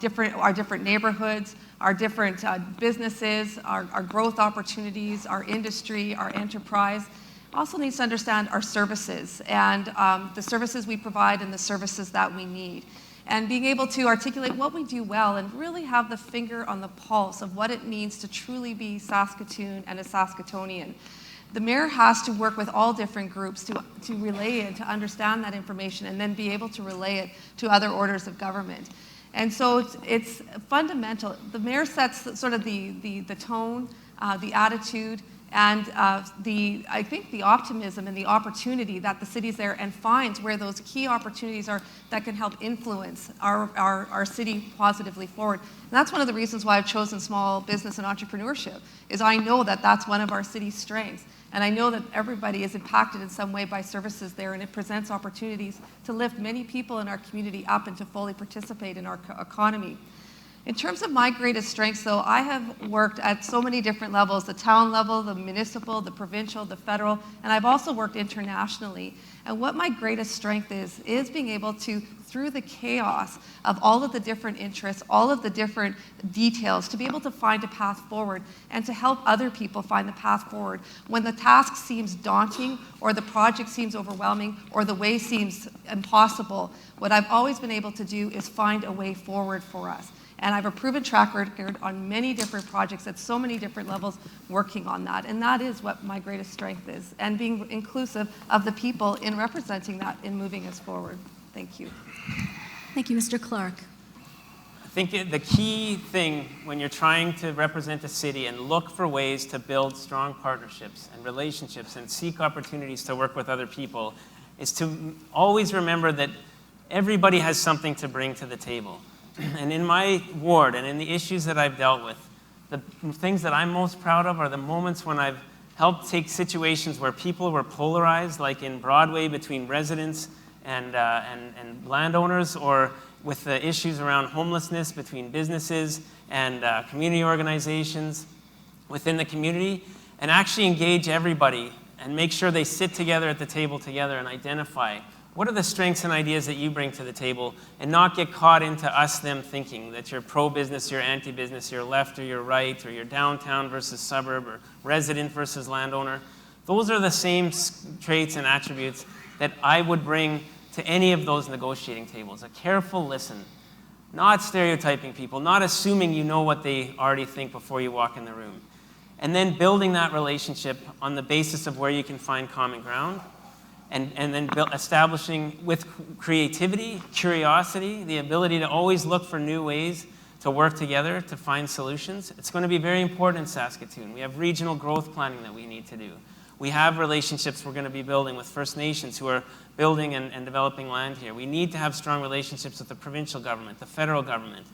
different neighborhoods, our different businesses, our growth opportunities, our industry, our enterprise. Also needs to understand our services and the services we provide and the services that we need. And being able to articulate what we do well and really have the finger on the pulse of what it means to truly be Saskatoon and a Saskatoonian. the mayor has to work with all different groups to relay it, to understand that information, and then be able to relay it to other orders of government. And so it's fundamental. The mayor sets sort of the tone, the attitude, and I think the optimism and the opportunity that the city's there and finds where those key opportunities are that can help influence our city positively forward. And that's one of the reasons why I've chosen small business and entrepreneurship, is I know that that's one of our city's strengths. And I know that everybody is impacted in some way by services there, and it presents opportunities to lift many people in our community up and to fully participate in our economy. In terms of my greatest strengths, though, I have worked at so many different levels, the town level, the municipal, the provincial, the federal, and I've also worked internationally. And what my greatest strength is being able to, through the chaos of all of the different interests, all of the different details, to be able to find a path forward and to help other people find the path forward. When the task seems daunting, or the project seems overwhelming, or the way seems impossible, what I've always been able to do is find a way forward for us. And I have a proven track record on many different projects at so many different levels working on that. And that is what my greatest strength is, and being inclusive of the people in representing that in moving us forward. Thank you. Thank you, Mr. Clark. I think the key thing when you're trying to represent a city and look for ways to build strong partnerships and relationships and seek opportunities to work with other people is to always remember that everybody has something to bring to the table. And in my ward and in the issues that I've dealt with, the things that I'm most proud of are the moments when I've helped take situations where people were polarized, like in Broadway between residents and landowners, or with the issues around homelessness between businesses and community organizations within the community, and actually engage everybody and make sure they sit together at the table together and identify what are the strengths and ideas that you bring to the table, and not get caught into us-them thinking that you're pro-business, you're anti-business, you're left or you're right, or you're downtown versus suburb, or resident versus landowner. Those are the same traits and attributes that I would bring to any of those negotiating tables. A careful listen, not stereotyping people, not assuming you know what they already think before you walk in the room. And then building that relationship on the basis of where you can find common ground. And then establishing with creativity, curiosity, the ability to always look for new ways to work together to find solutions. It's going to be very important in Saskatoon. We have regional growth planning that we need to do. We have relationships we're going to be building with First Nations who are building and developing land here. We need to have strong relationships with the provincial government, the federal government,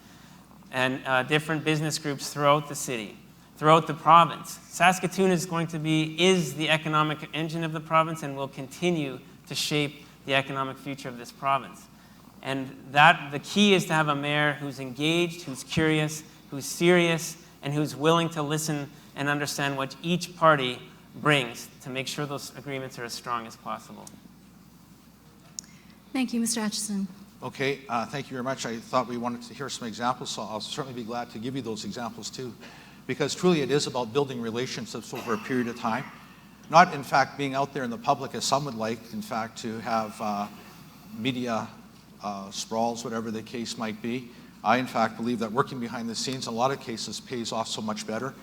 and different business groups throughout the city, throughout the province. Saskatoon is the economic engine of the province and will continue to shape the economic future of this province. And the key is to have a mayor who's engaged, who's curious, who's serious, and who's willing to listen and understand what each party brings to make sure those agreements are as strong as possible. Thank you, Mr. Atchison. Okay, thank you very much. I thought we wanted to hear some examples, so I'll certainly be glad to give you those examples too. Because truly it is about building relationships over a period of time. Not, in fact, being out there in the public as some would like, in fact, to have media sprawls, whatever the case might be. I, in fact, believe that working behind the scenes in a lot of cases pays off so much better.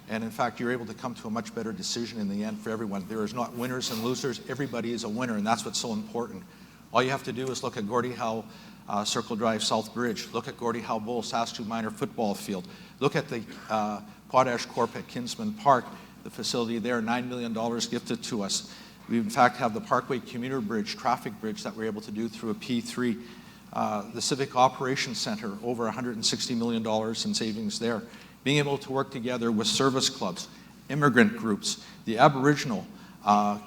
And in fact, you're able to come to a much better decision in the end for everyone. There is not winners and losers. Everybody is a winner, and that's what's so important. All you have to do is look at Gordie Howe Circle Drive South Bridge. Look at Gordie Howe Bowl Saskatoon Minor Football Field. Look at the Potash Corp at Kinsman Park, the facility there, $9 million gifted to us. We in fact have the Parkway Commuter Bridge, traffic bridge that we're able to do through a P3. The Civic Operations Center, over $160 million in savings there. Being able to work together with service clubs, immigrant groups, the Aboriginal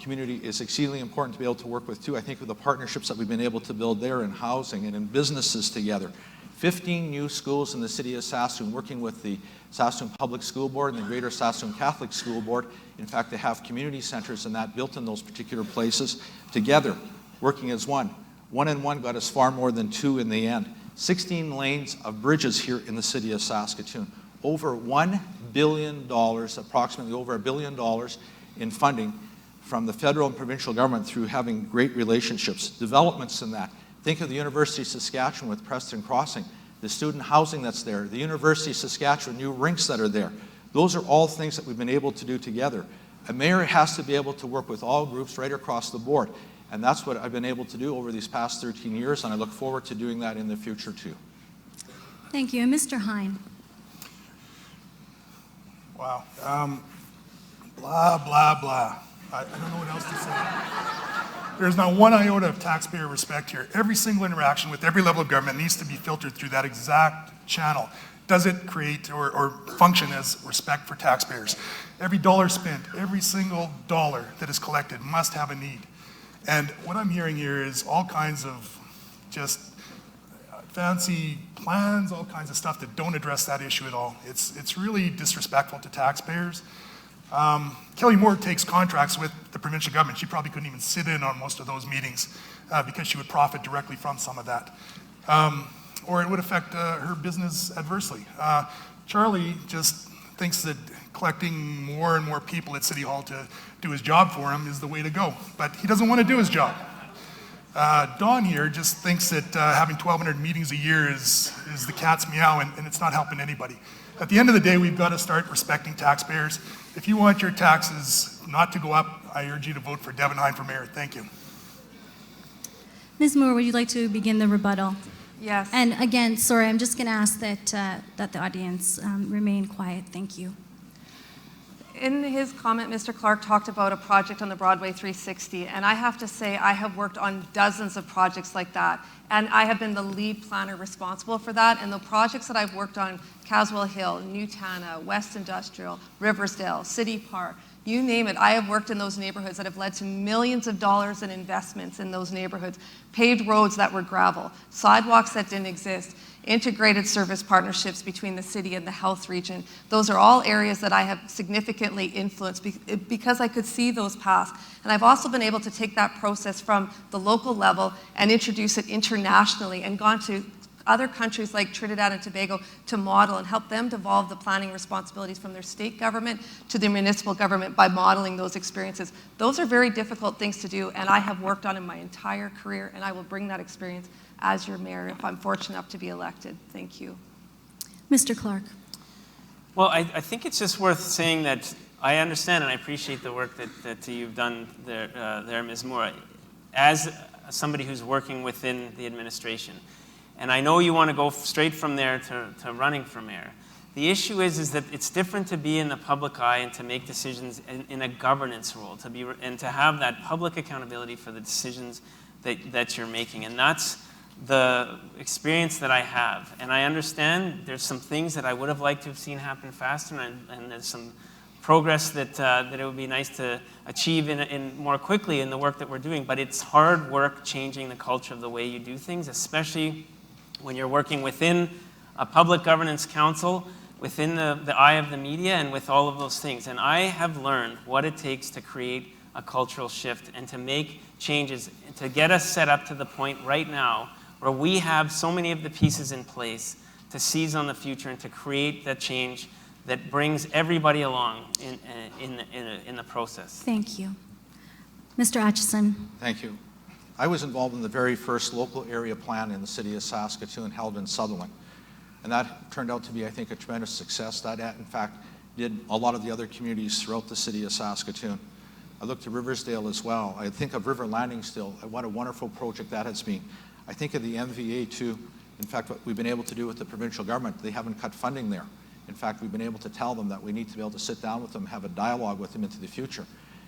community is exceedingly important to be able to work with too. I think with the partnerships that we've been able to build there in housing and in businesses together. 15 new schools in the city of Saskatoon, working with the Saskatoon Public School Board and the Greater Saskatoon Catholic School Board. In fact, they have community centers and that built in those particular places together, working as one. 1 and 1 got us far more than 2 in the end. 16 lanes of bridges here in the city of Saskatoon. Over $1 billion, approximately over $1 billion in funding from the federal and provincial government through having great relationships. Developments in that. Think of the University of Saskatchewan with Preston Crossing, the student housing that's there, the University of Saskatchewan new rinks that are there. Those are all things that we've been able to do together. A mayor has to be able to work with all groups right across the board. And that's what I've been able to do over these past 13 years, and I look forward to doing that in the future too. Thank you. And Mr. Hine. Wow. Blah, blah, blah. I don't know what else to say. There's not one iota of taxpayer respect here. Every single interaction with every level of government needs to be filtered through that exact channel. Does it create or function as respect for taxpayers? Every dollar spent, every single dollar that is collected must have a need. And what I'm hearing here is all kinds of just fancy plans, all kinds of stuff that don't address that issue at all. It's really disrespectful to taxpayers. Kelly Moore takes contracts with the provincial government. She probably couldn't even sit in on most of those meetings because she would profit directly from some of that. Or it would affect her business adversely. Charlie just thinks that collecting more and more people at City Hall to do his job for him is the way to go, but he doesn't want to do his job. Don here just thinks that having 1,200 meetings a year is the cat's meow, and it's not helping anybody. At the end of the day, we've got to start respecting taxpayers. If you want your taxes not to go up, I urge you to vote for Devin Hine for mayor. Thank you. Ms. Moore, would you like to begin the rebuttal? Yes. And again, sorry, I'm just going to ask that the audience remain quiet. Thank you. In his comment, Mr. Clark talked about a project on the Broadway 360, and I have to say I have worked on dozens of projects like that, and I have been the lead planner responsible for that, and the projects that I've worked on, Caswell Hill, Newtana, West Industrial, Riversdale, City Park, you name it, I have worked in those neighborhoods that have led to millions of dollars in investments in those neighborhoods, paved roads that were gravel, sidewalks that didn't exist, integrated service partnerships between the city and the health region. Those are all areas that I have significantly influenced because I could see those paths. And I've also been able to take that process from the local level and introduce it internationally and gone to other countries like Trinidad and Tobago to model and help them devolve the planning responsibilities from their state government to their municipal government by modeling those experiences. Those are very difficult things to do, and I have worked on in my entire career, and I will bring that experience as your mayor if I'm fortunate enough to be elected. Thank you. Mr. Clark. Well, I think it's just worth saying that I understand and I appreciate the work that you've done there, Ms. Moore, as somebody who's working within the administration. And I know you want to go straight from there to running for mayor. The issue is that it's different to be in the public eye and to make decisions in a governance role, and to have that public accountability for the decisions that you're making. And that's the experience that I have. And I understand there's some things that I would have liked to have seen happen faster, and there's some progress that it would be nice to achieve in more quickly in the work that we're doing. But it's hard work changing the culture of the way you do things, especially when you're working within a public governance council, within the eye of the media, and with all of those things. And I have learned what it takes to create a cultural shift and to make changes, to get us set up to the point right now where we have so many of the pieces in place to seize on the future and to create that change that brings everybody along in the process. Thank you. Mr. Atchison. Thank you. I was involved in the very first local area plan in the city of Saskatoon held in Sutherland. And that turned out to be, I think, a tremendous success. That, in fact, did a lot of the other communities throughout the city of Saskatoon. I looked to Riversdale as well. I think of River Landing still. What a wonderful project that has been. I think of the MVA too. In fact, what we've been able to do with the provincial government, they haven't cut funding there. In fact, we've been able to tell them that we need to be able to sit down with them, have a dialogue with them into the future.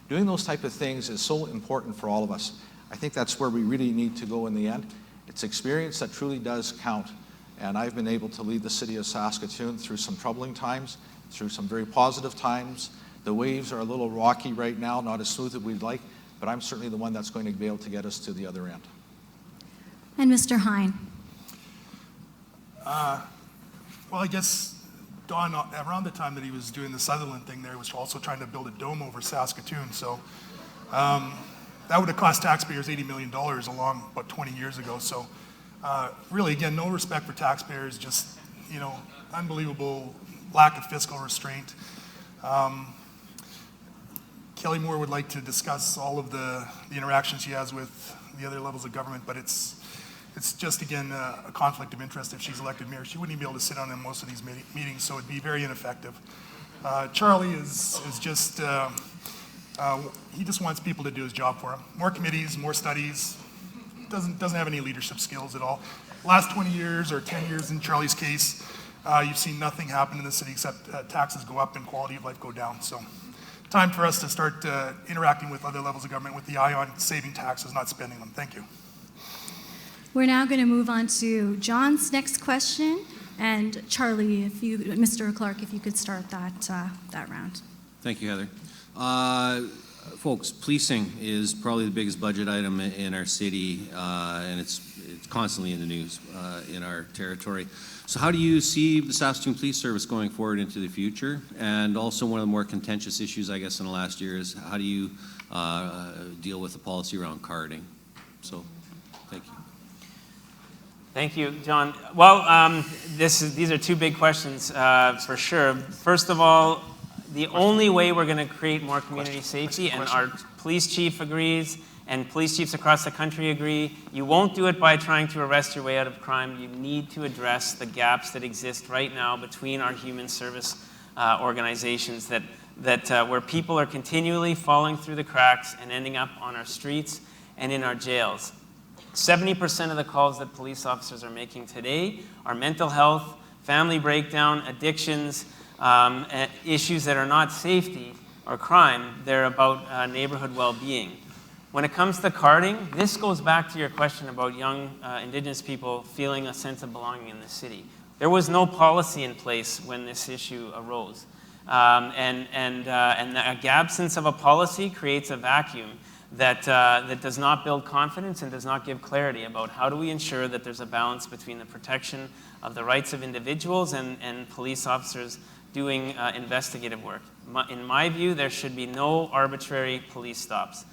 Doing those type of things is so important for all of us. I think that's where we really need to go in the end. It's experience that truly does count. And I've been able to lead the city of Saskatoon through some troubling times, through some very positive times. The waves are a little rocky right now, not as smooth as we'd like, but I'm certainly the one that's going to be able to get us to the other end. And Mr. Hine. Well, I guess Don, around the time that he was doing the Sutherland thing there, was also trying to build a dome over Saskatoon. So that would have cost taxpayers $80 million along about 20 years ago. So really, again, no respect for taxpayers, just, unbelievable lack of fiscal restraint. Kelly Moore would like to discuss all of the interactions she has with the other levels of government, but it's just, again, a conflict of interest. If she's elected mayor, she wouldn't even be able to sit on in most of these meetings, so it'd be very ineffective. Charlie is just, He just wants people to do his job for him. More committees, more studies. Doesn't have any leadership skills at all. Last 20 years or 10 years in Charlie's case, you've seen nothing happen in the city except taxes go up and quality of life go down. So time for us to start interacting with other levels of government with the eye on saving taxes, not spending them. Thank you. We're now going to move on to John's next question. And Charlie, Mr. Clark, if you could start that round. Thank you, Heather. Folks, policing is probably the biggest budget item in our city, and it's constantly in the news in our territory. So how do you see the Saskatoon Police Service going forward into the future? And also one of the more contentious issues, I guess, in the last year is how do you deal with the policy around carding? So, thank you. Thank you, John. Well, these are two big questions for sure. First of all, the only way we're going to create more community safety, and our police chief agrees, and police chiefs across the country agree, you won't do it by trying to arrest your way out of crime. You need to address the gaps that exist right now between our human service organizations where people are continually falling through the cracks and ending up on our streets and in our jails. 70% of the calls that police officers are making today are mental health, family breakdown, addictions, issues that are not safety or crime. They're about neighborhood well-being. When it comes to carding, this goes back to your question about young Indigenous people feeling a sense of belonging in the city. There was no policy in place when this issue arose. And the absence of a policy creates a vacuum that does not build confidence and does not give clarity about how do we ensure that there's a balance between the protection of the rights of individuals and police officers doing investigative work. In my view, there should be no arbitrary police stops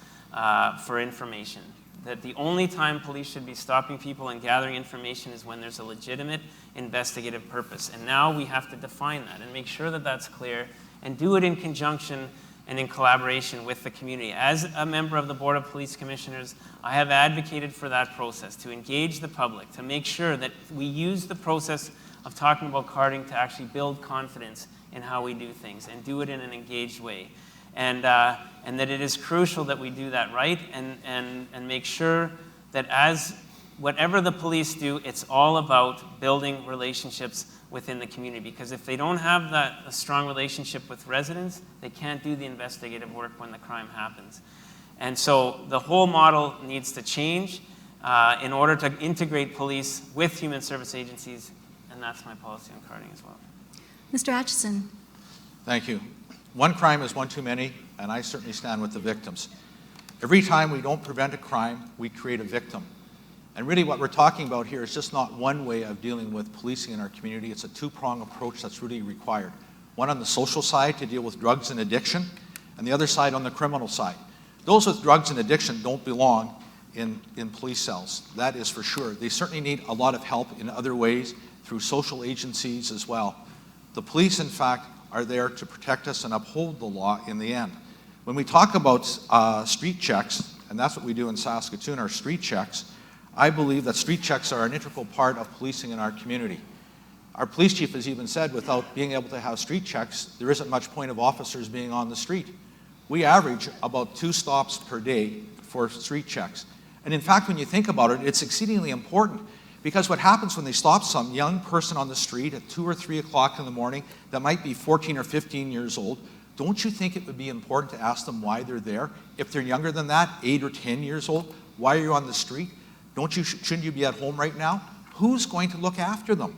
for information. That the only time police should be stopping people and gathering information is when there's a legitimate investigative purpose. And now we have to define that and make sure that that's clear and do it in conjunction and in collaboration with the community. As a member of the Board of Police Commissioners, I have advocated for that process, to engage the public, to make sure that we use the process of talking about carding to actually build confidence in how we do things and do it in an engaged way. And that it is crucial that we do that right and make sure that as whatever the police do, it's all about building relationships within the community. Because if they don't have a strong relationship with residents, they can't do the investigative work when the crime happens. And so the whole model needs to change in order to integrate police with human service agencies, and that's my policy on carding as well. Mr. Atchison. Thank you. One crime is one too many, and I certainly stand with the victims. Every time we don't prevent a crime, we create a victim. And really what we're talking about here is just not one way of dealing with policing in our community. It's a two-pronged approach that's really required. One on the social side to deal with drugs and addiction, and the other side on the criminal side. Those with drugs and addiction don't belong in police cells. That is for sure. They certainly need a lot of help in other ways through social agencies as well. The police, in fact, are there to protect us and uphold the law in the end. When we talk about street checks, and that's what we do in Saskatoon, our street checks, I believe that street checks are an integral part of policing in our community. Our police chief has even said without being able to have street checks, there isn't much point of officers being on the street. We average about 2 stops per day for street checks. And in fact, when you think about it, it's exceedingly important because what happens when they stop some young person on the street at 2 or 3 o'clock in the morning that might be 14 or 15 years old, don't you think it would be important to ask them why they're there? If they're younger than that, 8 or 10 years old, why are you on the street? Shouldn't you be at home right now? Who's going to look after them?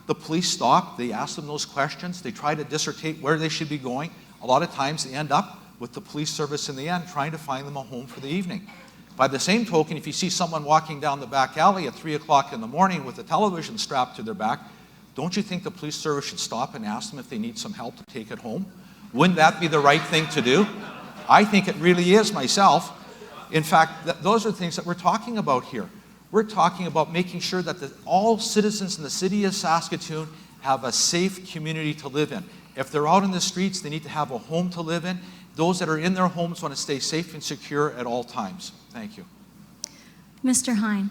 The police stop, they ask them those questions, they try to dissertate where they should be going. A lot of times they end up with the police service in the end trying to find them a home for the evening. By the same token, if you see someone walking down the back alley at 3 o'clock in the morning with a television strapped to their back, don't you think the police service should stop and ask them if they need some help to take it home? Wouldn't that be the right thing to do? I think it really is myself. In fact, those are things that we're talking about here. We're talking about making sure that all citizens in the city of Saskatoon have a safe community to live in. If they're out in the streets, they need to have a home to live in. Those that are in their homes want to stay safe and secure at all times. Thank you. Mr. Hine.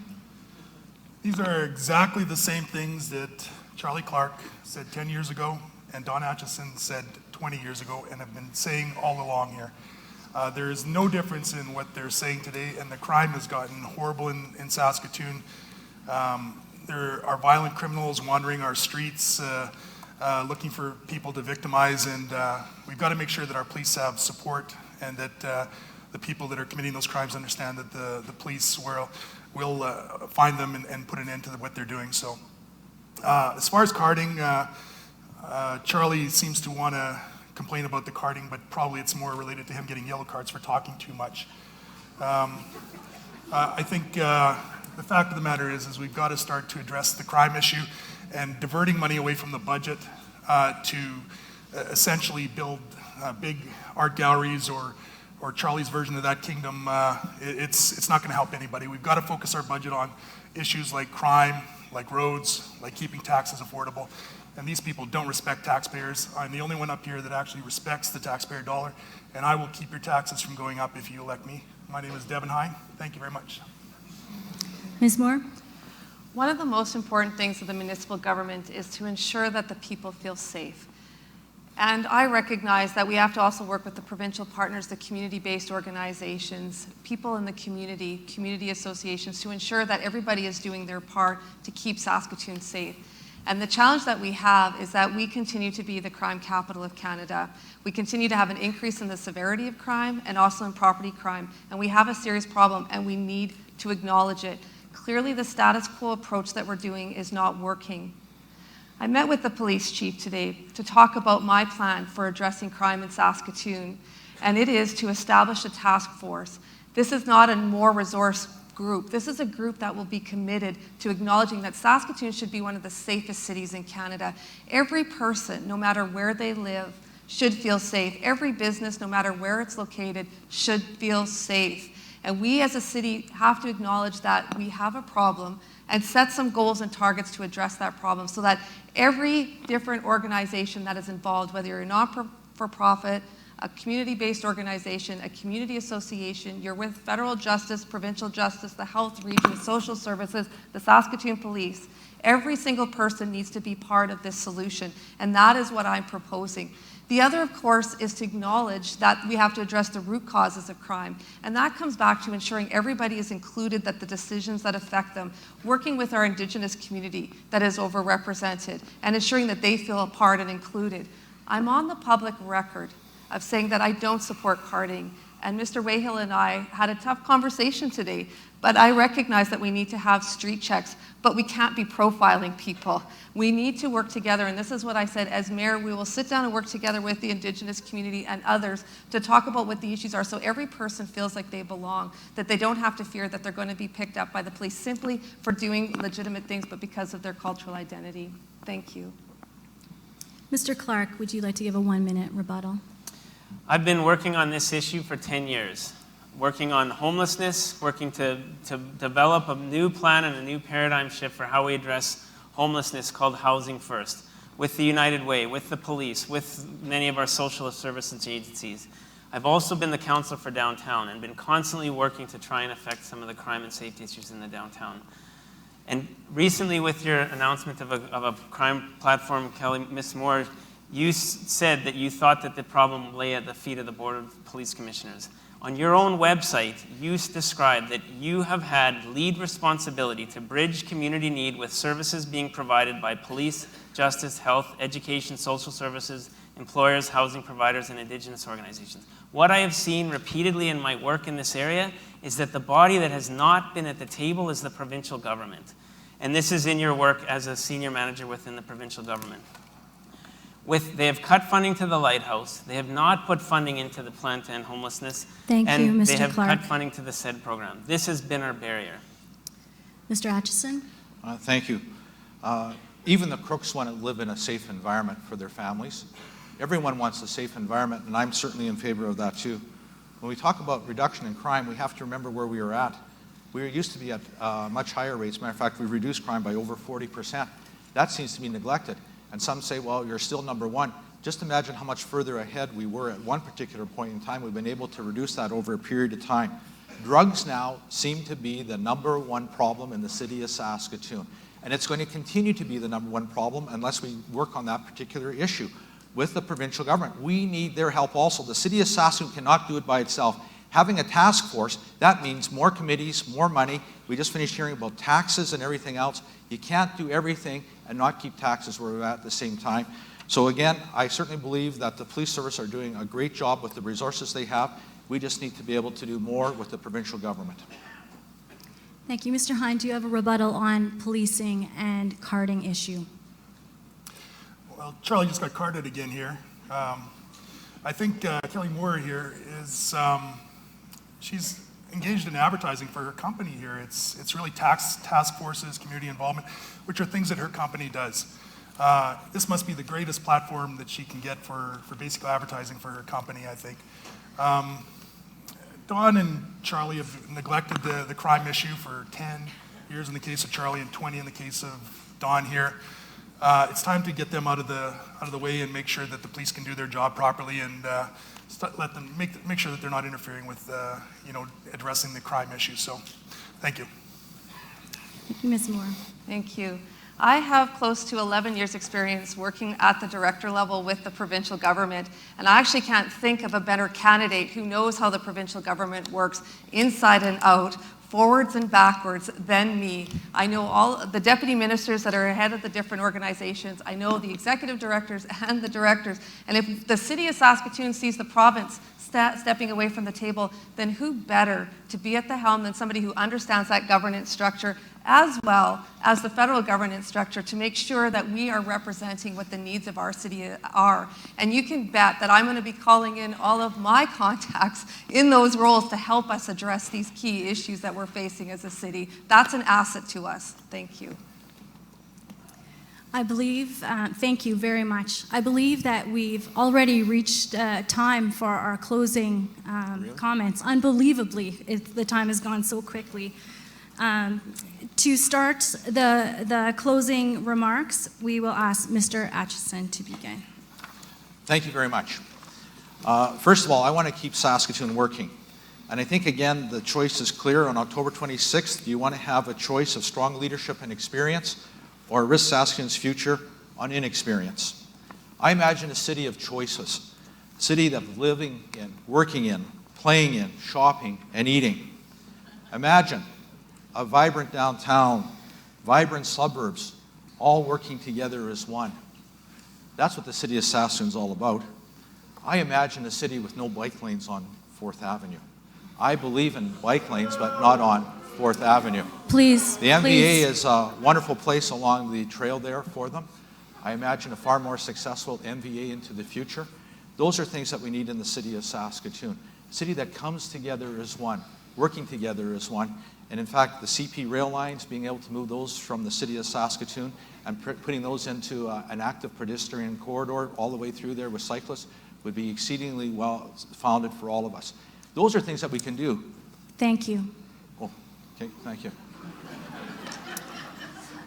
These are exactly the same things that Charlie Clark said 10 years ago and Don Atchison said 20 years ago and have been saying all along here. There is no difference in what they're saying today, and the crime has gotten horrible in Saskatoon. There are violent criminals wandering our streets, looking for people to victimize, and we've got to make sure that our police have support and that the people that are committing those crimes understand that the police will find them and put an end to what they're doing. So as far as carding, Charlie seems to want to complain about the carding, but probably it's more related to him getting yellow cards for talking too much. I think the fact of the matter is we've got to start to address the crime issue, and diverting money away from the budget to essentially build big art galleries or Charlie's version of that kingdom, it's not going to help anybody. We've got to focus our budget on issues like crime, like roads, like keeping taxes affordable. And these people don't respect taxpayers. I'm the only one up here that actually respects the taxpayer dollar, and I will keep your taxes from going up if you elect me. My name is Devin Hine. Thank you very much. Ms. Moore? One of the most important things of the municipal government is to ensure that the people feel safe. And I recognize that we have to also work with the provincial partners, the community-based organizations, people in the community associations, to ensure that everybody is doing their part to keep Saskatoon safe. And the challenge that we have is that we continue to be the crime capital of Canada. We continue to have an increase in the severity of crime and also in property crime. And we have a serious problem, and we need to acknowledge it. Clearly, the status quo approach that we're doing is not working. I met with the police chief today to talk about my plan for addressing crime in Saskatoon, and it is to establish a task force. This is not a more resource group. This is a group that will be committed to acknowledging that Saskatoon should be one of the safest cities in Canada. Every person, no matter where they live, should feel safe. Every business, no matter where it's located, should feel safe. And we as a city have to acknowledge that we have a problem and set some goals and targets to address that problem so that every different organization that is involved, whether you're a not-for-profit, a community-based organization, a community association, you're with federal justice, provincial justice, the health region, social services, the Saskatoon police, every single person needs to be part of this solution, and that is what I'm proposing. The other, of course, is to acknowledge that we have to address the root causes of crime. And that comes back to ensuring everybody is included, that the decisions that affect them, working with our Indigenous community that is overrepresented, and ensuring that they feel a part and included. I'm on the public record of saying that I don't support carding. And Mr. Wayhill and I had a tough conversation today, but I recognize that we need to have street checks, but we can't be profiling people. We need to work together, and this is what I said, as mayor, we will sit down and work together with the Indigenous community and others to talk about what the issues are so every person feels like they belong, that they don't have to fear that they're going to be picked up by the police simply for doing legitimate things, but because of their cultural identity. Thank you. Mr. Clark, would you like to give a 1-minute rebuttal? I've been working on this issue for 10 years, working on homelessness, working to develop a new plan and a new paradigm shift for how we address homelessness called Housing First, with the United Way, with the police, with many of our social services agencies. I've also been the councillor for downtown and been constantly working to try and affect some of the crime and safety issues in the downtown. And recently, with your announcement of a crime platform, Kelly, Ms. Moore, you said that you thought that the problem lay at the feet of the Board of Police Commissioners. On your own website, you described that you have had lead responsibility to bridge community need with services being provided by police, justice, health, education, social services, employers, housing providers, and Indigenous organizations. What I have seen repeatedly in my work in this area is that the body that has not been at the table is the provincial government. And this is in your work as a senior manager within the provincial government. They have cut funding to the Lighthouse. They have not put funding into the plan to end homelessness. Thank you, and Mr. they have Clark. cut funding to the SED program. This has been our barrier. Mr. Atchison? Thank you. Even the crooks want to live in a safe environment for their families. Everyone wants a safe environment, and I'm certainly in favor of that too. When we talk about reduction in crime, we have to remember where we are at. We used to be at much higher rates. Matter of fact, we reduced crime by over 40%. That seems to be neglected. And some say, well, you're still number one. Just imagine how much further ahead we were at one particular point in time. We've been able to reduce that over a period of time. Drugs now seem to be the number one problem in the city of Saskatoon. And it's going to continue to be the number one problem unless we work on that particular issue. with the provincial government. We need their help also. The city of Saskatoon cannot do it by itself. Having a task force, that means more committees, more money. We just finished hearing about taxes and everything else. You can't do everything and not keep taxes where we're at the same time. So again, I certainly believe that the police service are doing a great job with the resources they have. We just need to be able to do more with the provincial government. Thank you. Mr. Hine, do you have a rebuttal on policing and carding issue? Well, Charlie just got carded again here. I think Kelly Moore here is, she's engaged in advertising for her company here. It's really task forces, community involvement, which are things that her company does. This must be the greatest platform that she can get for basically advertising for her company, I think. Don and Charlie have neglected the crime issue for 10 years in the case of Charlie and 20 in the case of Don here. It's time to get them out of the way and make sure that the police can do their job properly and let them make sure that they're not interfering with addressing the crime issue. So, thank you. Thank you, Ms. Moore. Thank you. I have close to 11 years' experience working at the director level with the provincial government, and I actually can't think of a better candidate who knows how the provincial government works inside and out, forwards and backwards, than me. I know all the deputy ministers that are ahead of the different organizations. I know the executive directors and the directors. And if the city of Saskatoon sees the province stepping away from the table, then who better to be at the helm than somebody who understands that governance structure as well as the federal governance structure to make sure that we are representing what the needs of our city are. And you can bet that I'm going to be calling in all of my contacts in those roles to help us address these key issues that we're facing as a city. That's an asset to us. Thank you. I believe, thank you very much. I believe that we've already reached time for our closing comments. Unbelievably, the time has gone so quickly. To start the closing remarks, we will ask Mr. Atchison to begin. Thank you very much. First of all, I want to keep Saskatoon working. And I think, again, the choice is clear. On October 26th, do you want to have a choice of strong leadership and experience or risk Saskatoon's future on inexperience? I imagine a city of choices, a city that living in, working in, playing in, shopping, and eating. Imagine a vibrant downtown, vibrant suburbs, all working together as one. That's what the city of Saskatoon is all about. I imagine a city with no bike lanes on 4th Avenue. I believe in bike lanes, but not on 4th Avenue. Please, The MVA please. is a wonderful place along the trail there for them. I imagine a far more successful MVA into the future. Those are things that we need in the city of Saskatoon. A city that comes together as one, working together as one. And in fact, the CP rail lines, being able to move those from the city of Saskatoon and putting those into an active pedestrian corridor all the way through there with cyclists would be exceedingly well founded for all of us. Those are things that we can do. Thank you. Oh, okay, thank you.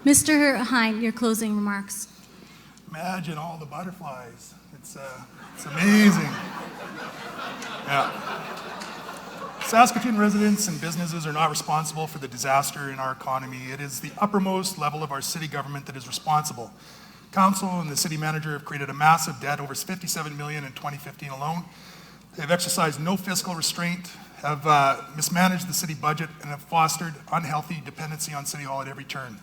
Mr. Hine, your closing remarks. Imagine all the butterflies. It's amazing. Yeah. Saskatoon residents and businesses are not responsible for the disaster in our economy. It is the uppermost level of our city government that is responsible. Council and the city manager have created a massive debt, over $57 million in 2015 alone. They have exercised no fiscal restraint, have mismanaged the city budget, and have fostered unhealthy dependency on City Hall at every turn.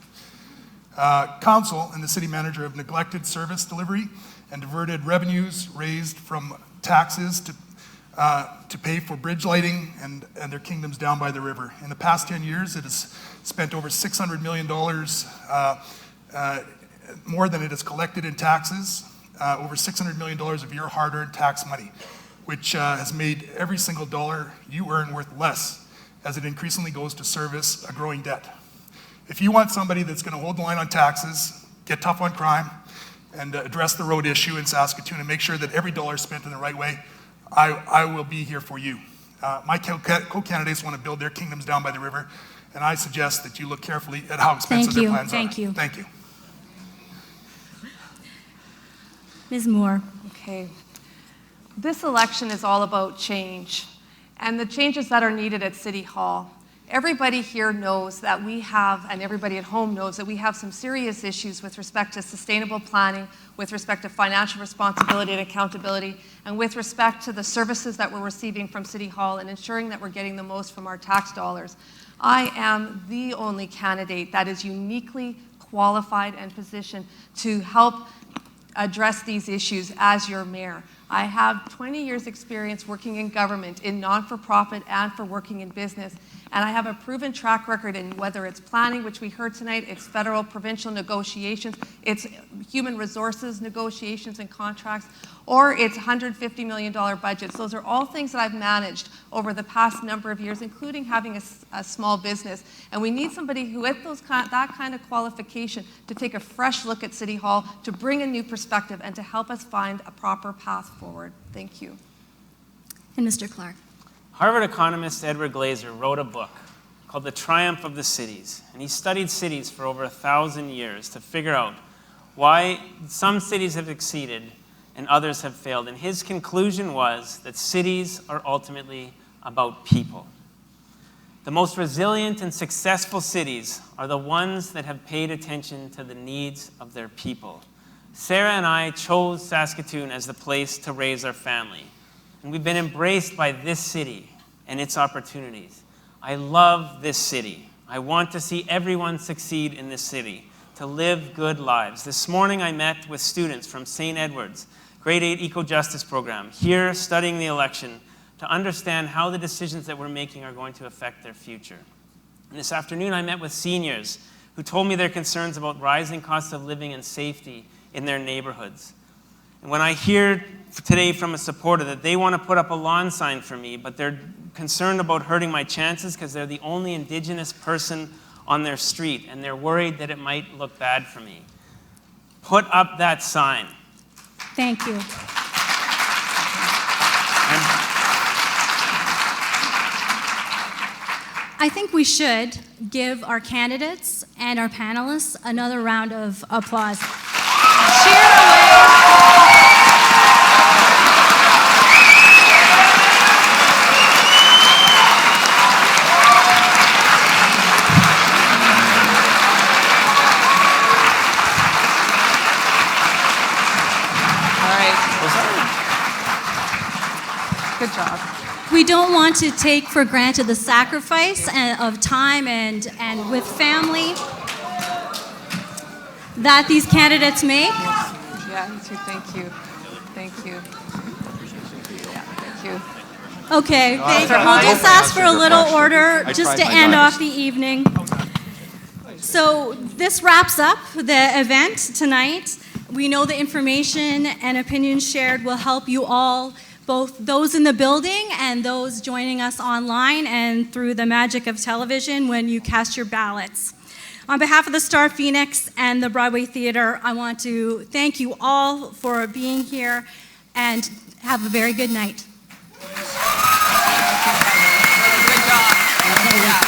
Council and the city manager have neglected service delivery and diverted revenues raised from taxes to pay for bridge lighting and their kingdoms down by the river. In the past 10 years, it has spent over $600 million more than it has collected in taxes, over $600 million of your hard-earned tax money, which has made every single dollar you earn worth less as it increasingly goes to service a growing debt. If you want somebody that's going to hold the line on taxes, get tough on crime, and address the road issue in Saskatoon and make sure that every dollar is spent in the right way, I will be here for you. My co-candidates want to build their kingdoms down by the river, and I suggest that you look carefully at how expensive their plans are. Thank you. Thank you. Ms. Moore. Okay. This election is all about change and the changes that are needed at City Hall. Everybody here knows that we have, and everybody at home knows that we have some serious issues with respect to sustainable planning, with respect to financial responsibility and accountability, and with respect to the services that we're receiving from City Hall and ensuring that we're getting the most from our tax dollars. I am the only candidate that is uniquely qualified and positioned to help address these issues as your mayor. I have 20 years experience working in government, in non-for-profit and for working in business, and I have a proven track record in whether it's planning, which we heard tonight, it's federal, provincial negotiations, it's human resources negotiations and contracts, or it's $150 million budgets. Those are all things that I've managed over the past number of years, including having a small business. And we need somebody who, with that kind of qualification, to take a fresh look at City Hall, to bring a new perspective, and to help us find a proper path forward. Thank you. And Mr. Clark. Harvard economist Edward Glaser wrote a book called The Triumph of the Cities, and he studied cities for over 1,000 years to figure out why some cities have succeeded and others have failed. And his conclusion was that cities are ultimately about people. The most resilient and successful cities are the ones that have paid attention to the needs of their people. Sarah and I chose Saskatoon as the place to raise our family. And we've been embraced by this city and its opportunities. I love this city. I want to see everyone succeed in this city, to live good lives. This morning I met with students from St. Edward's Grade 8 Eco-Justice Program, here studying the election to understand how the decisions that we're making are going to affect their future. And this afternoon I met with seniors who told me their concerns about rising costs of living and safety in their neighborhoods. And when I hear today from a supporter that they want to put up a lawn sign for me, but they're concerned about hurting my chances because they're the only Indigenous person on their street, and they're worried that it might look bad for me, put up that sign. Thank you. I think we should give our candidates and our panelists another round of applause. Cheer away. Good job. We don't want to take for granted the sacrifice of time and with family that these candidates make. Yeah, you too. Thank you. Thank you. Yeah, thank you. Okay, we'll just ask for a little order just to end off the evening. So this wraps up the event tonight. We know the information and opinions shared will help you all, both those in the building and those joining us online and through the magic of television when you cast your ballots. On behalf of the StarPhoenix and the Broadway Theatre, I want to thank you all for being here and have a very good night. Good job. Yeah.